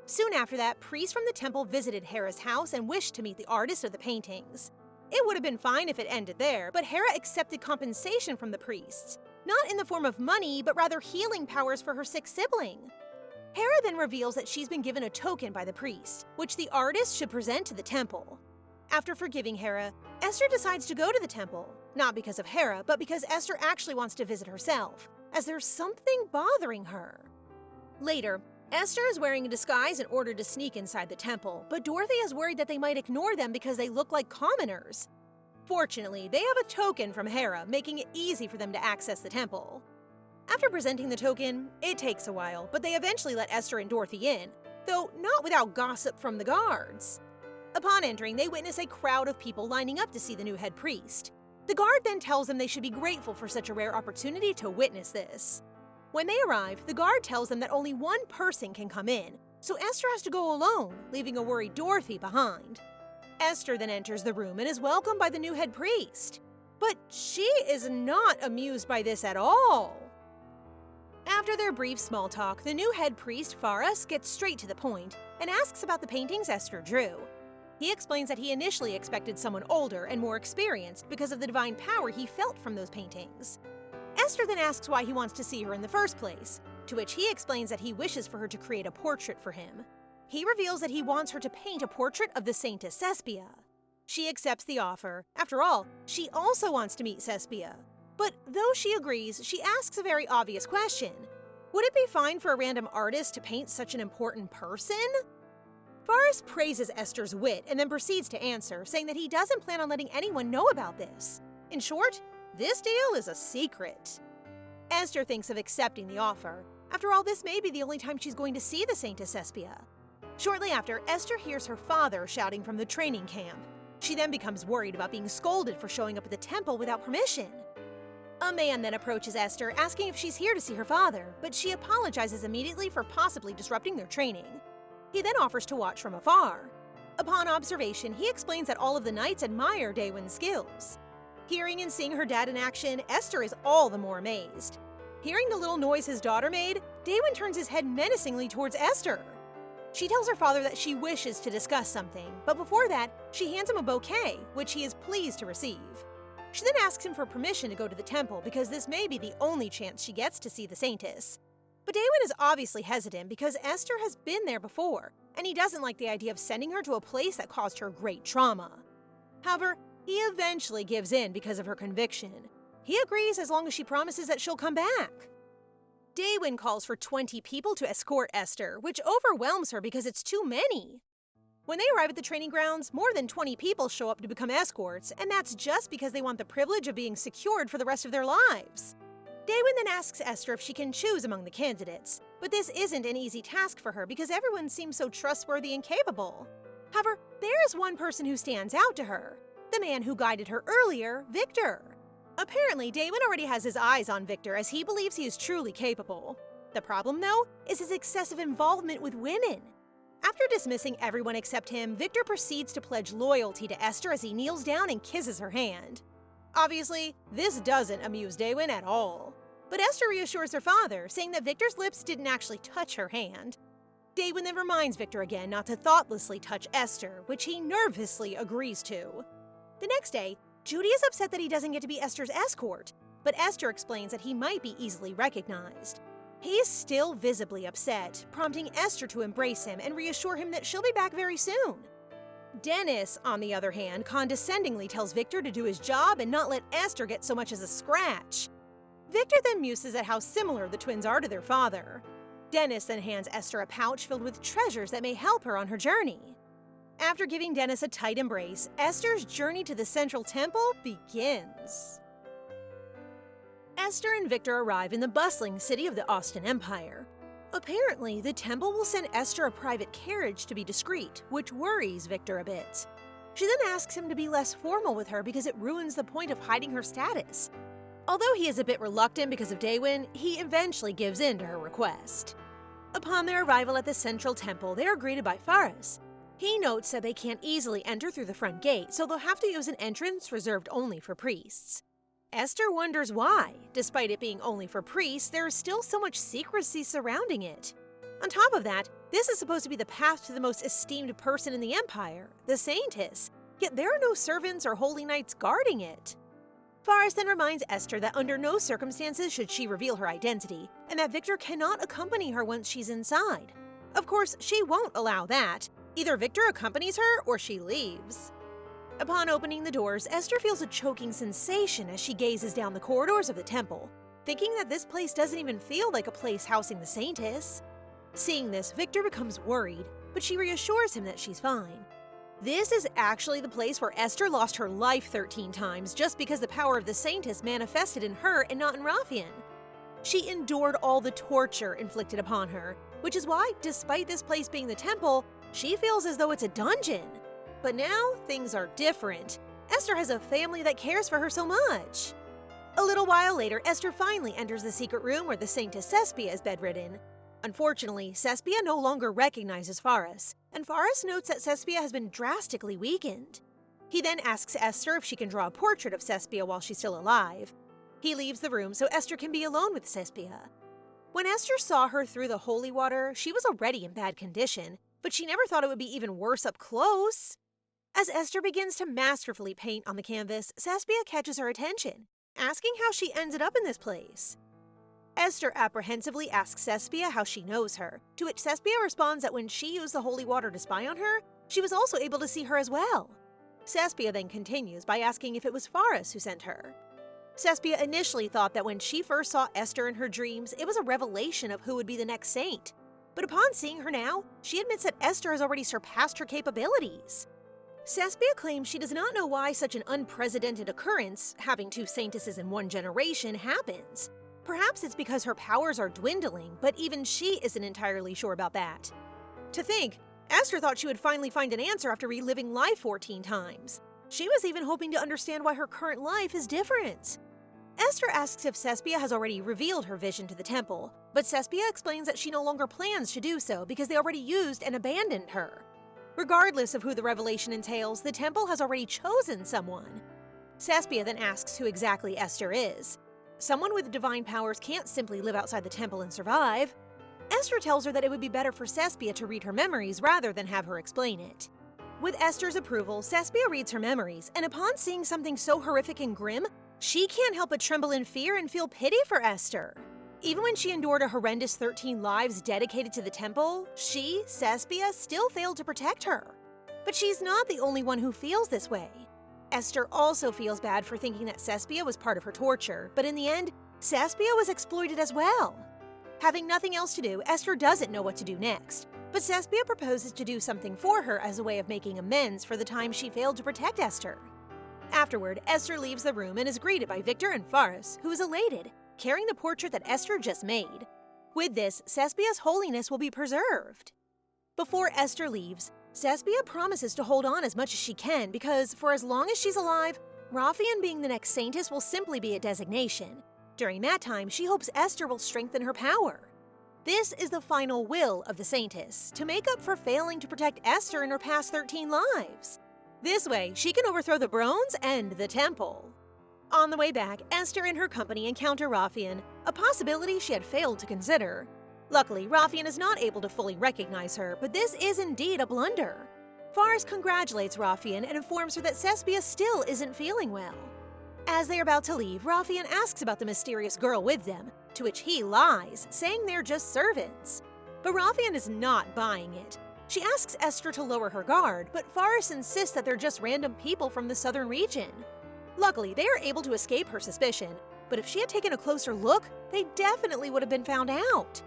Soon after that, priests from the temple visited Hera's house and wished to meet the artist of the paintings. It would have been fine if it ended there, but Hera accepted compensation from the priests. Not in the form of money, but rather healing powers for her sick sibling. Hera then reveals that she's been given a token by the priest, which the artist should present to the temple. After forgiving Hera, Esther decides to go to the temple, not because of Hera, but because Esther actually wants to visit herself, as there's something bothering her. Later, Esther is wearing a disguise in order to sneak inside the temple, but Dorothy is worried that they might ignore them because they look like commoners. Fortunately, they have a token from Hera, making it easy for them to access the temple. After presenting the token, it takes a while, but they eventually let Esther and Dorothy in, though not without gossip from the guards. Upon entering, they witness a crowd of people lining up to see the new head priest. The guard then tells them they should be grateful for such a rare opportunity to witness this. When they arrive, the guard tells them that only one person can come in, so Esther has to go alone, leaving a worried Dorothy behind. Esther then enters the room and is welcomed by the new head priest. But she is not amused by this at all. After their brief small talk, the new head priest, Faris, gets straight to the point and asks about the paintings Esther drew. He explains that he initially expected someone older and more experienced because of the divine power he felt from those paintings. Esther then asks why he wants to see her in the first place, to which he explains that he wishes for her to create a portrait for him. He reveals that he wants her to paint a portrait of the Saintess Cespia. She accepts the offer. After all, she also wants to meet Cespia. But though she agrees, she asks a very obvious question. Would it be fine for a random artist to paint such an important person? Faris praises Esther's wit and then proceeds to answer, saying that he doesn't plan on letting anyone know about this. In short, this deal is a secret. Esther thinks of accepting the offer. After all, this may be the only time she's going to see the Saintess Cespia. Shortly after, Esther hears her father shouting from the training camp. She then becomes worried about being scolded for showing up at the temple without permission. A man then approaches Esther, asking if she's here to see her father, but she apologizes immediately for possibly disrupting their training. He then offers to watch from afar. Upon observation, he explains that all of the knights admire Daywin's skills. Hearing and seeing her dad in action, Esther is all the more amazed. Hearing the little noise his daughter made, Daywin turns his head menacingly towards Esther. She tells her father that she wishes to discuss something, but before that, she hands him a bouquet, which he is pleased to receive. She then asks him for permission to go to the temple because this may be the only chance she gets to see the Saintess. But Daywin is obviously hesitant because Esther has been there before, and he doesn't like the idea of sending her to a place that caused her great trauma. However, he eventually gives in because of her conviction. He agrees as long as she promises that she'll come back. Daywin calls for 20 people to escort Esther, which overwhelms her because it's too many. When they arrive at the training grounds, more than 20 people show up to become escorts, and that's just because they want the privilege of being secured for the rest of their lives. Daywin then asks Esther if she can choose among the candidates, but this isn't an easy task for her because everyone seems so trustworthy and capable. However, there is one person who stands out to her, the man who guided her earlier, Victor. Apparently, Daywin already has his eyes on Victor as he believes he is truly capable. The problem, though, is his excessive involvement with women. After dismissing everyone except him, Victor proceeds to pledge loyalty to Esther as he kneels down and kisses her hand. Obviously, this doesn't amuse Daywin at all. But Esther reassures her father, saying that Victor's lips didn't actually touch her hand. Daywin then reminds Victor again not to thoughtlessly touch Esther, which he nervously agrees to. The next day, Judy is upset that he doesn't get to be Esther's escort, but Esther explains that he might be easily recognized. He is still visibly upset, prompting Esther to embrace him and reassure him that she'll be back very soon. Dennis, on the other hand, condescendingly tells Victor to do his job and not let Esther get so much as a scratch. Victor then muses at how similar the twins are to their father. Dennis then hands Esther a pouch filled with treasures that may help her on her journey. After giving Dennis a tight embrace, Esther's journey to the Central Temple begins. Esther and Victor arrive in the bustling city of the Austin Empire. Apparently, the temple will send Esther a private carriage to be discreet, which worries Victor a bit. She then asks him to be less formal with her because it ruins the point of hiding her status. Although he is a bit reluctant because of Daewin, he eventually gives in to her request. Upon their arrival at the Central Temple, they are greeted by Faris. He notes that they can't easily enter through the front gate, so they'll have to use an entrance reserved only for priests. Esther wonders why. Despite it being only for priests, there is still so much secrecy surrounding it. On top of that, this is supposed to be the path to the most esteemed person in the Empire, the Saintess, yet there are no servants or holy knights guarding it. Faris then reminds Esther that under no circumstances should she reveal her identity, and that Victor cannot accompany her once she's inside. Of course, she won't allow that. Either Victor accompanies her or she leaves. Upon opening the doors, Esther feels a choking sensation as she gazes down the corridors of the temple, thinking that this place doesn't even feel like a place housing the Saintess. Seeing this, Victor becomes worried, but she reassures him that she's fine. This is actually the place where Esther lost her life 13 times just because the power of the Saintess manifested in her and not in Rafian. She endured all the torture inflicted upon her, which is why, despite this place being the temple, she feels as though it's a dungeon. But now, things are different. Esther has a family that cares for her so much. A little while later, Esther finally enters the secret room where the Saintess Cespia is bedridden. Unfortunately, Cespia no longer recognizes Faris, and Faris notes that Cespia has been drastically weakened. He then asks Esther if she can draw a portrait of Cespia while she's still alive. He leaves the room so Esther can be alone with Cespia. When Esther saw her through the holy water, she was already in bad condition, but she never thought it would be even worse up close. As Esther begins to masterfully paint on the canvas, Cespia catches her attention, asking how she ended up in this place. Esther apprehensively asks Cespia how she knows her, to which Cespia responds that when she used the holy water to spy on her, she was also able to see her as well. Cespia then continues by asking if it was Faris who sent her. Cespia initially thought that when she first saw Esther in her dreams, it was a revelation of who would be the next saint. But upon seeing her now, she admits that Esther has already surpassed her capabilities. Cespia claims she does not know why such an unprecedented occurrence, having two saintesses in one generation, happens. Perhaps it's because her powers are dwindling, but even she isn't entirely sure about that. To think, Esther thought she would finally find an answer after reliving life 14 times. She was even hoping to understand why her current life is different. Esther asks if Cespia has already revealed her vision to the temple, but Cespia explains that she no longer plans to do so because they already used and abandoned her. Regardless of who the revelation entails, the temple has already chosen someone. Cespia then asks who exactly Esther is. Someone with divine powers can't simply live outside the temple and survive. Esther tells her that it would be better for Cespia to read her memories rather than have her explain it. With Esther's approval, Cespia reads her memories, and upon seeing something so horrific and grim, she can't help but tremble in fear and feel pity for Esther. Even when she endured a horrendous 13 lives dedicated to the temple, she, Cespia, still failed to protect her. But she's not the only one who feels this way. Esther also feels bad for thinking that Cespia was part of her torture, but in the end, Cespia was exploited as well. Having nothing else to do, Esther doesn't know what to do next, but Cespia proposes to do something for her as a way of making amends for the time she failed to protect Esther. Afterward, Esther leaves the room and is greeted by Victor and Faris, who is elated, carrying the portrait that Esther just made. With this, Cespia's holiness will be preserved. Before Esther leaves, Cespia promises to hold on as much as she can because, for as long as she's alive, Rafian being the next saintess will simply be a designation. During that time, she hopes Esther will strengthen her power. This is the final will of the saintess, to make up for failing to protect Esther in her past 13 lives. This way, she can overthrow the Brones and the temple. On the way back, Esther and her company encounter Rafian, a possibility she had failed to consider. Luckily, Rafian is not able to fully recognize her, but this is indeed a blunder. Faris congratulates Rafian and informs her that Cespia still isn't feeling well. As they are about to leave, Rafian asks about the mysterious girl with them, to which he lies, saying they're just servants. But Rafian is not buying it. She asks Esther to lower her guard, but Faris insists that they're just random people from the southern region. Luckily, they are able to escape her suspicion, but if she had taken a closer look, they definitely would have been found out.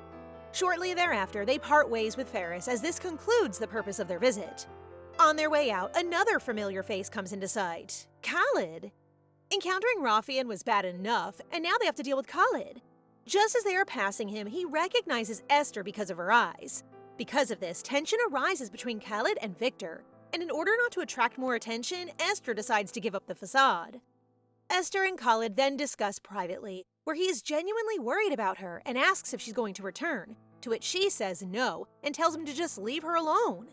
Shortly thereafter, they part ways with Ferris as this concludes the purpose of their visit. On their way out, another familiar face comes into sight, Khalid. Encountering Rafian was bad enough, and now they have to deal with Khalid. Just as they are passing him, he recognizes Esther because of her eyes. Because of this, tension arises between Khalid and Victor, and in order not to attract more attention, Esther decides to give up the facade. Esther and Khalid then discuss privately, where he is genuinely worried about her and asks if she's going to return, to which she says no and tells him to just leave her alone.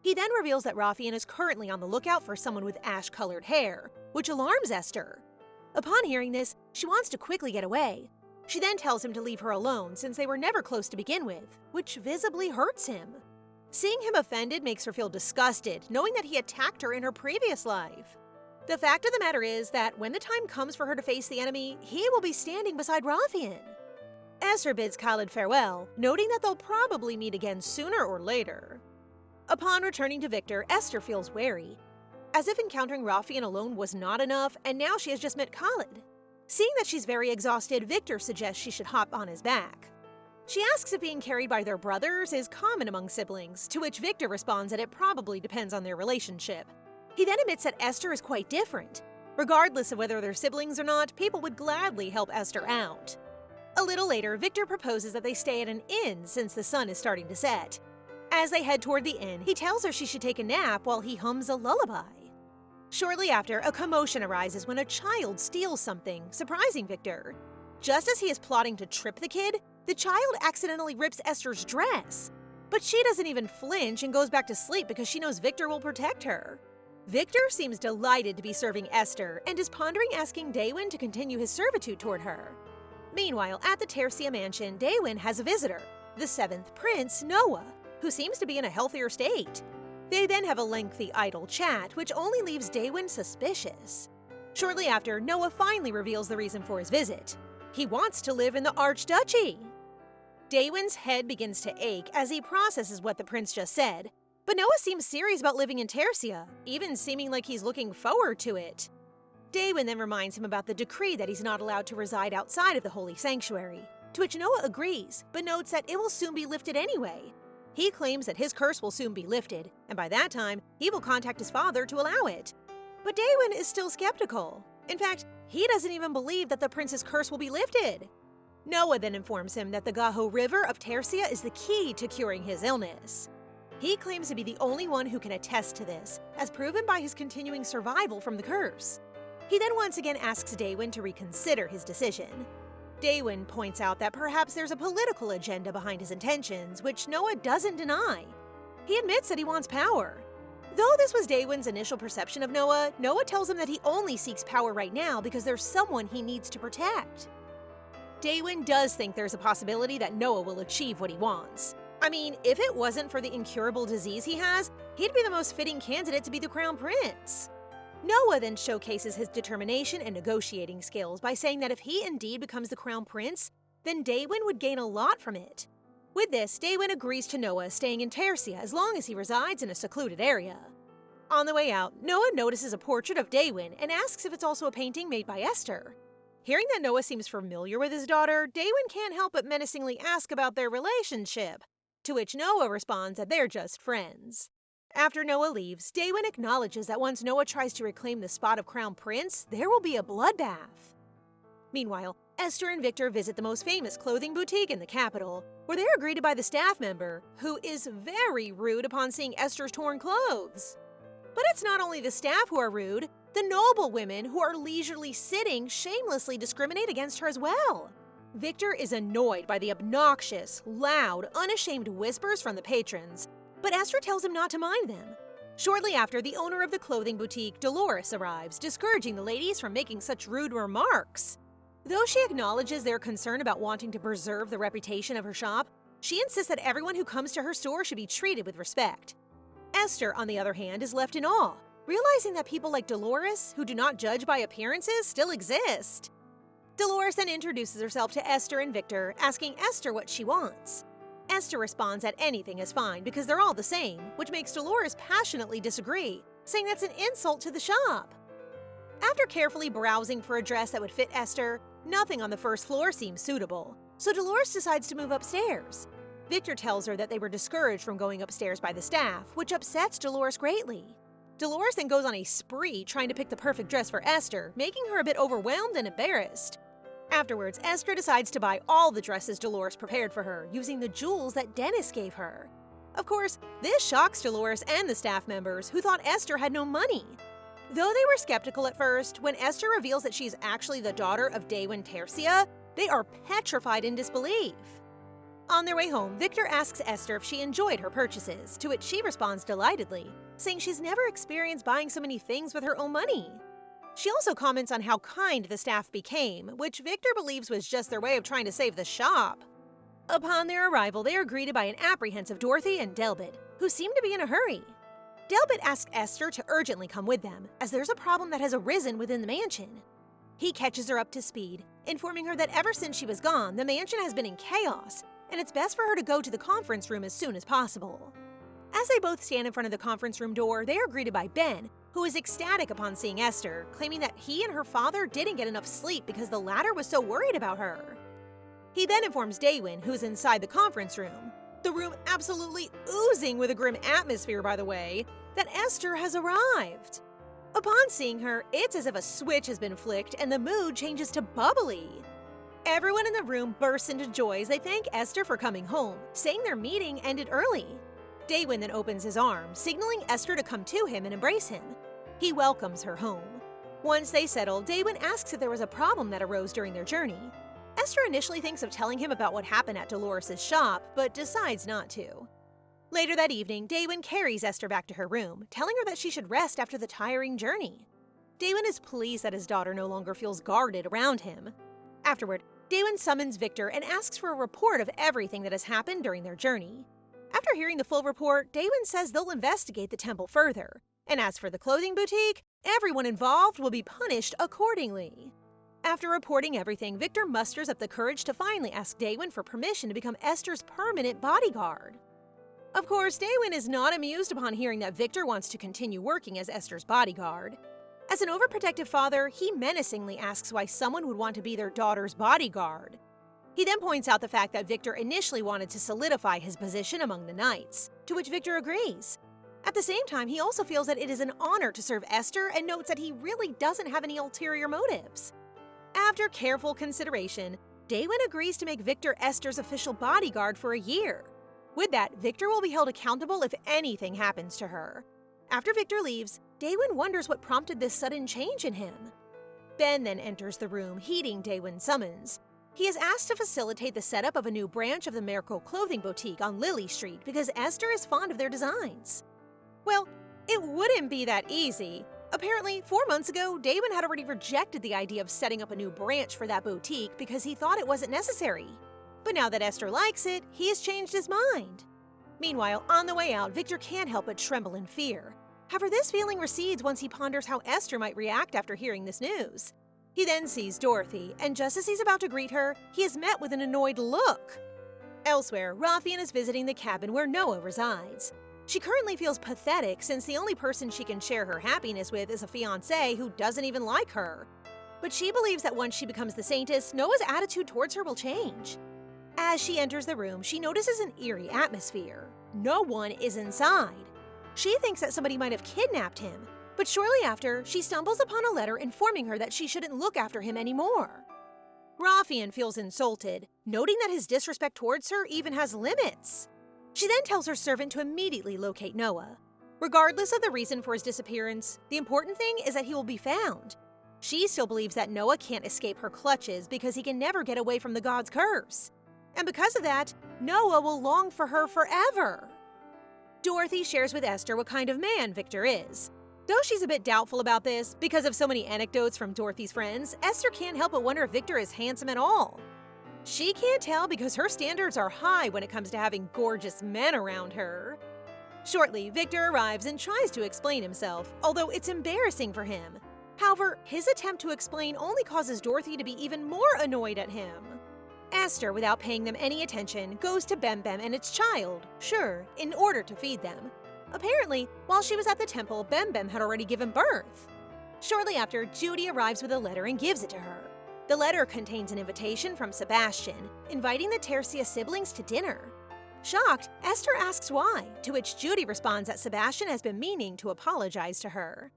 He then reveals that Rafian is currently on the lookout for someone with ash-colored hair, which alarms Esther. Upon hearing this, she wants to quickly get away. She then tells him to leave her alone since they were never close to begin with, which visibly hurts him. Seeing him offended makes her feel disgusted, knowing that he attacked her in her previous life. The fact of the matter is that when the time comes for her to face the enemy, he will be standing beside Rafian. Esther bids Khalid farewell, noting that they'll probably meet again sooner or later. Upon returning to Victor, Esther feels wary, as if encountering Rafian alone was not enough, and now she has just met Khalid. Seeing that she's very exhausted, Victor suggests she should hop on his back. She asks if being carried by their brothers is common among siblings, to which Victor responds that it probably depends on their relationship. He then admits that Esther is quite different. Regardless of whether they're siblings or not, people would gladly help Esther out. A little later, Victor proposes that they stay at an inn since the sun is starting to set. As they head toward the inn, he tells her she should take a nap while he hums a lullaby. Shortly after, a commotion arises when a child steals something, surprising Victor. Just as he is plotting to trip the kid, the child accidentally rips Esther's dress. But she doesn't even flinch and goes back to sleep because she knows Victor will protect her. Victor seems delighted to be serving Esther and is pondering asking Daewin to continue his servitude toward her. Meanwhile, at the Tercia mansion, Daewin has a visitor, the 7th prince, Noah, who seems to be in a healthier state. They then have a lengthy idle chat, which only leaves Daewin suspicious. Shortly after, Noah finally reveals the reason for his visit. He wants to live in the Archduchy. Daewin's head begins to ache as he processes what the prince just said, but Noah seems serious about living in Tercia, even seeming like he's looking forward to it. Daewin then reminds him about the decree that he's not allowed to reside outside of the holy sanctuary, to which Noah agrees, but notes that it will soon be lifted anyway. He claims that his curse will soon be lifted, and by that time, he will contact his father to allow it. But Daewin is still skeptical. In fact, he doesn't even believe that the prince's curse will be lifted. Noah then informs him that the Gaho River of Tercia is the key to curing his illness. He claims to be the only one who can attest to this, as proven by his continuing survival from the curse. He then once again asks Daewin to reconsider his decision. Daewin points out that perhaps there's a political agenda behind his intentions, which Noah doesn't deny. He admits that he wants power. Though this was Daewin's initial perception of Noah, Noah tells him that he only seeks power right now because there's someone he needs to protect. Daewin does think there's a possibility that Noah will achieve what he wants. I mean, if it wasn't for the incurable disease he has, he'd be the most fitting candidate to be the crown prince. Noah then showcases his determination and negotiating skills by saying that if he indeed becomes the crown prince, then Daewin would gain a lot from it. With this, Daewin agrees to Noah staying in Tercia as long as he resides in a secluded area. On the way out, Noah notices a portrait of Daewin and asks if it's also a painting made by Esther. Hearing that Noah seems familiar with his daughter, Daewin can't help but menacingly ask about their relationship, to which Noah responds that they're just friends. After Noah leaves, Daewin acknowledges that once Noah tries to reclaim the spot of crown prince, there will be a bloodbath. Meanwhile, Esther and Victor visit the most famous clothing boutique in the capital, where they are greeted by the staff member, who is very rude upon seeing Esther's torn clothes. But it's not only the staff who are rude, the noble women who are leisurely sitting shamelessly discriminate against her as well. Victor is annoyed by the obnoxious, loud, unashamed whispers from the patrons, but Esther tells him not to mind them. Shortly after, the owner of the clothing boutique, Dolores, arrives, discouraging the ladies from making such rude remarks. Though she acknowledges their concern about wanting to preserve the reputation of her shop, she insists that everyone who comes to her store should be treated with respect. Esther, on the other hand, is left in awe, realizing that people like Dolores, who do not judge by appearances, still exist. Dolores then introduces herself to Esther and Victor, asking Esther what she wants. Esther responds that anything is fine because they're all the same, which makes Dolores passionately disagree, saying that's an insult to the shop. After carefully browsing for a dress that would fit Esther, Nothing on the first floor seems suitable, so Dolores decides to move upstairs. Victor tells her that they were discouraged from going upstairs by the staff, which upsets Dolores greatly. Dolores then goes on a spree trying to pick the perfect dress for Esther, making her a bit overwhelmed and embarrassed. Afterwards, Esther decides to buy all the dresses Dolores prepared for her, using the jewels that Dennis gave her. Of course, this shocks Dolores and the staff members, who thought Esther had no money. Though they were skeptical at first, when Esther reveals that she's actually the daughter of Daewin Tercia, they are petrified in disbelief. On their way home, Victor asks Esther if she enjoyed her purchases, to which she responds delightedly, saying she's never experienced buying so many things with her own money. She also comments on how kind the staff became, which Victor believes was just their way of trying to save the shop. Upon their arrival, they are greeted by an apprehensive Dorothy and Delbert, who seem to be in a hurry. Delbert asks Esther to urgently come with them, as there's a problem that has arisen within the mansion. He catches her up to speed, informing her that ever since she was gone, the mansion has been in chaos, and it's best for her to go to the conference room as soon as possible. As they both stand in front of the conference room door, they are greeted by Ben, who is ecstatic upon seeing Esther, claiming that he and her father didn't get enough sleep because the latter was so worried about her. He then informs Daewin, who's inside the conference room, the room absolutely oozing with a grim atmosphere by the way, that Esther has arrived. Upon seeing her, it's as if a switch has been flicked and the mood changes to bubbly. Everyone in the room bursts into joy as they thank Esther for coming home, saying their meeting ended early. Daewin then opens his arms, signaling Esther to come to him and embrace him. He welcomes her home. Once they settle, Daewin asks if there was a problem that arose during their journey. Esther initially thinks of telling him about what happened at Dolores' shop, but decides not to. Later that evening, Daewin carries Esther back to her room, telling her that she should rest after the tiring journey. Daewin is pleased that his daughter no longer feels guarded around him. Afterward, Daewin summons Victor and asks for a report of everything that has happened during their journey. After hearing the full report, Daewin says they'll investigate the temple further, and as for the clothing boutique, everyone involved will be punished accordingly. After reporting everything, Victor musters up the courage to finally ask Daewin for permission to become Esther's permanent bodyguard. Of course, Daewin is not amused upon hearing that Victor wants to continue working as Esther's bodyguard. As an overprotective father, he menacingly asks why someone would want to be their daughter's bodyguard. He then points out the fact that Victor initially wanted to solidify his position among the knights, to which Victor agrees. At the same time, he also feels that it is an honor to serve Esther and notes that he really doesn't have any ulterior motives. After careful consideration, Daewin agrees to make Victor Esther's official bodyguard for a year. With that, Victor will be held accountable if anything happens to her. After Victor leaves, Daewin wonders what prompted this sudden change in him. Ben then enters the room, heeding Daewin's summons. He is asked to facilitate the setup of a new branch of the Miracle Clothing Boutique on Lily Street because Esther is fond of their designs. Well, it wouldn't be that easy. Apparently, 4 months ago, Daewin had already rejected the idea of setting up a new branch for that boutique because he thought it wasn't necessary. But now that Esther likes it, he has changed his mind. Meanwhile, on the way out, Victor can't help but tremble in fear. However, this feeling recedes once he ponders how Esther might react after hearing this news. He then sees Dorothy, and just as he's about to greet her, he is met with an annoyed look. Elsewhere, Raffian is visiting the cabin where Noah resides. She currently feels pathetic since the only person she can share her happiness with is a fiancé who doesn't even like her. But she believes that once she becomes the Saintess, Noah's attitude towards her will change. As she enters the room, she notices an eerie atmosphere. No one is inside. She thinks that somebody might have kidnapped him, but shortly after, she stumbles upon a letter informing her that she shouldn't look after him anymore. Raffian feels insulted, noting that his disrespect towards her even has limits. She then tells her servant to immediately locate Noah. Regardless of the reason for his disappearance, the important thing is that he will be found. She still believes that Noah can't escape her clutches because he can never get away from the god's curse. And because of that, Noah will long for her forever. Dorothy shares with Esther what kind of man Victor is. Though she's a bit doubtful about this, because of so many anecdotes from Dorothy's friends, Esther can't help but wonder if Victor is handsome at all. She can't tell because her standards are high when it comes to having gorgeous men around her. Shortly, Victor arrives and tries to explain himself, although it's embarrassing for him. However, his attempt to explain only causes Dorothy to be even more annoyed at him. Esther, without paying them any attention, goes to Bem Bem and its child, Shur, in order to feed them. Apparently, while she was at the temple, Bem Bem had already given birth. Shortly after, Judy arrives with a letter and gives it to her. The letter contains an invitation from Sebastian, inviting the Tercia siblings to dinner. Shocked, Esther asks why, to which Judy responds that Sebastian has been meaning to apologize to her.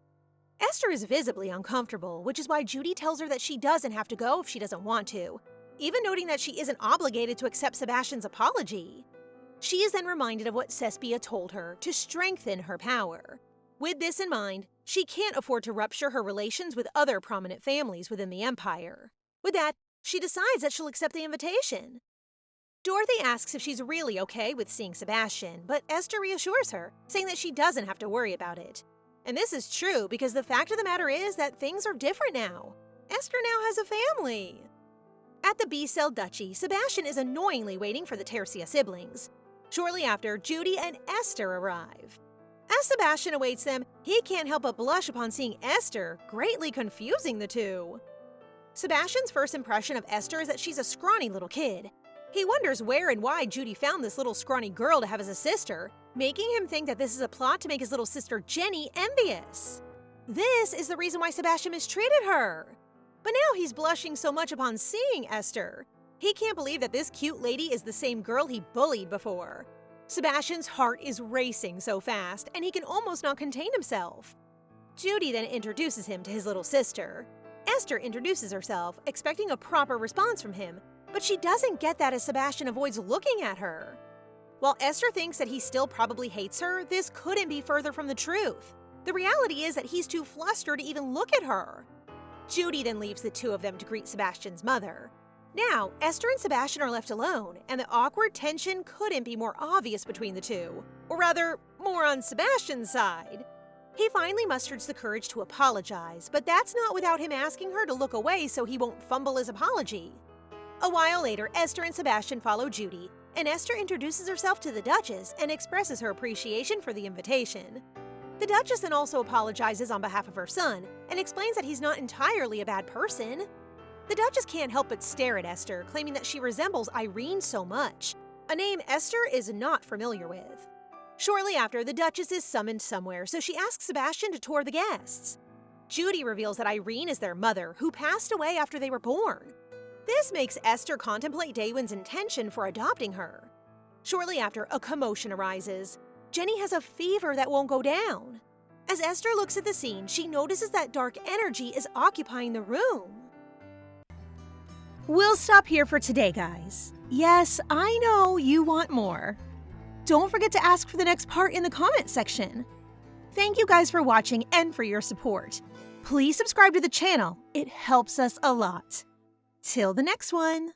Esther is visibly uncomfortable, which is why Judy tells her that she doesn't have to go if she doesn't want to, even noting that she isn't obligated to accept Sebastian's apology. She is then reminded of what Cespia told her to strengthen her power. With this in mind, she can't afford to rupture her relations with other prominent families within the Empire. With that, she decides that she'll accept the invitation. Dorothy asks if she's really okay with seeing Sebastian, but Esther reassures her, saying that she doesn't have to worry about it. And this is true because the fact of the matter is that things are different now. Esther now has a family. At the B-Cell Duchy, Sebastian is annoyingly waiting for the Tercia siblings. Shortly after, Judy and Esther arrive. As Sebastian awaits them, he can't help but blush upon seeing Esther, greatly confusing the two. Sebastian's first impression of Esther is that she's a scrawny little kid. He wonders where and why Judy found this little scrawny girl to have as a sister, making him think that this is a plot to make his little sister Jenny envious. This is the reason why Sebastian mistreated her. But now he's blushing so much upon seeing Esther. He can't believe that this cute lady is the same girl he bullied before. Sebastian's heart is racing so fast, and he can almost not contain himself. Judy then introduces him to his little sister. Esther introduces herself, expecting a proper response from him, but she doesn't get that as Sebastian avoids looking at her. While Esther thinks that he still probably hates her, this couldn't be further from the truth. The reality is that he's too flustered to even look at her. Judy then leaves the two of them to greet Sebastian's mother. Now, Esther and Sebastian are left alone, and the awkward tension couldn't be more obvious between the two. Or rather, more on Sebastian's side. He finally musters the courage to apologize, but that's not without him asking her to look away so he won't fumble his apology. A while later, Esther and Sebastian follow Judy, and Esther introduces herself to the Duchess and expresses her appreciation for the invitation. The Duchess then also apologizes on behalf of her son and explains that he's not entirely a bad person. The Duchess can't help but stare at Esther, claiming that she resembles Irene so much, a name Esther is not familiar with. Shortly after, the Duchess is summoned somewhere, so she asks Sebastian to tour the guests. Judy reveals that Irene is their mother, who passed away after they were born. This makes Esther contemplate Daywin's intention for adopting her. Shortly after, a commotion arises. Jenny has a fever that won't go down. As Esther looks at the scene, she notices that dark energy is occupying the room. We'll stop here for today, guys. Yes, I know you want more. Don't forget to ask for the next part in the comment section. Thank you guys for watching and for your support. Please subscribe to the channel. It helps us a lot. Till the next one.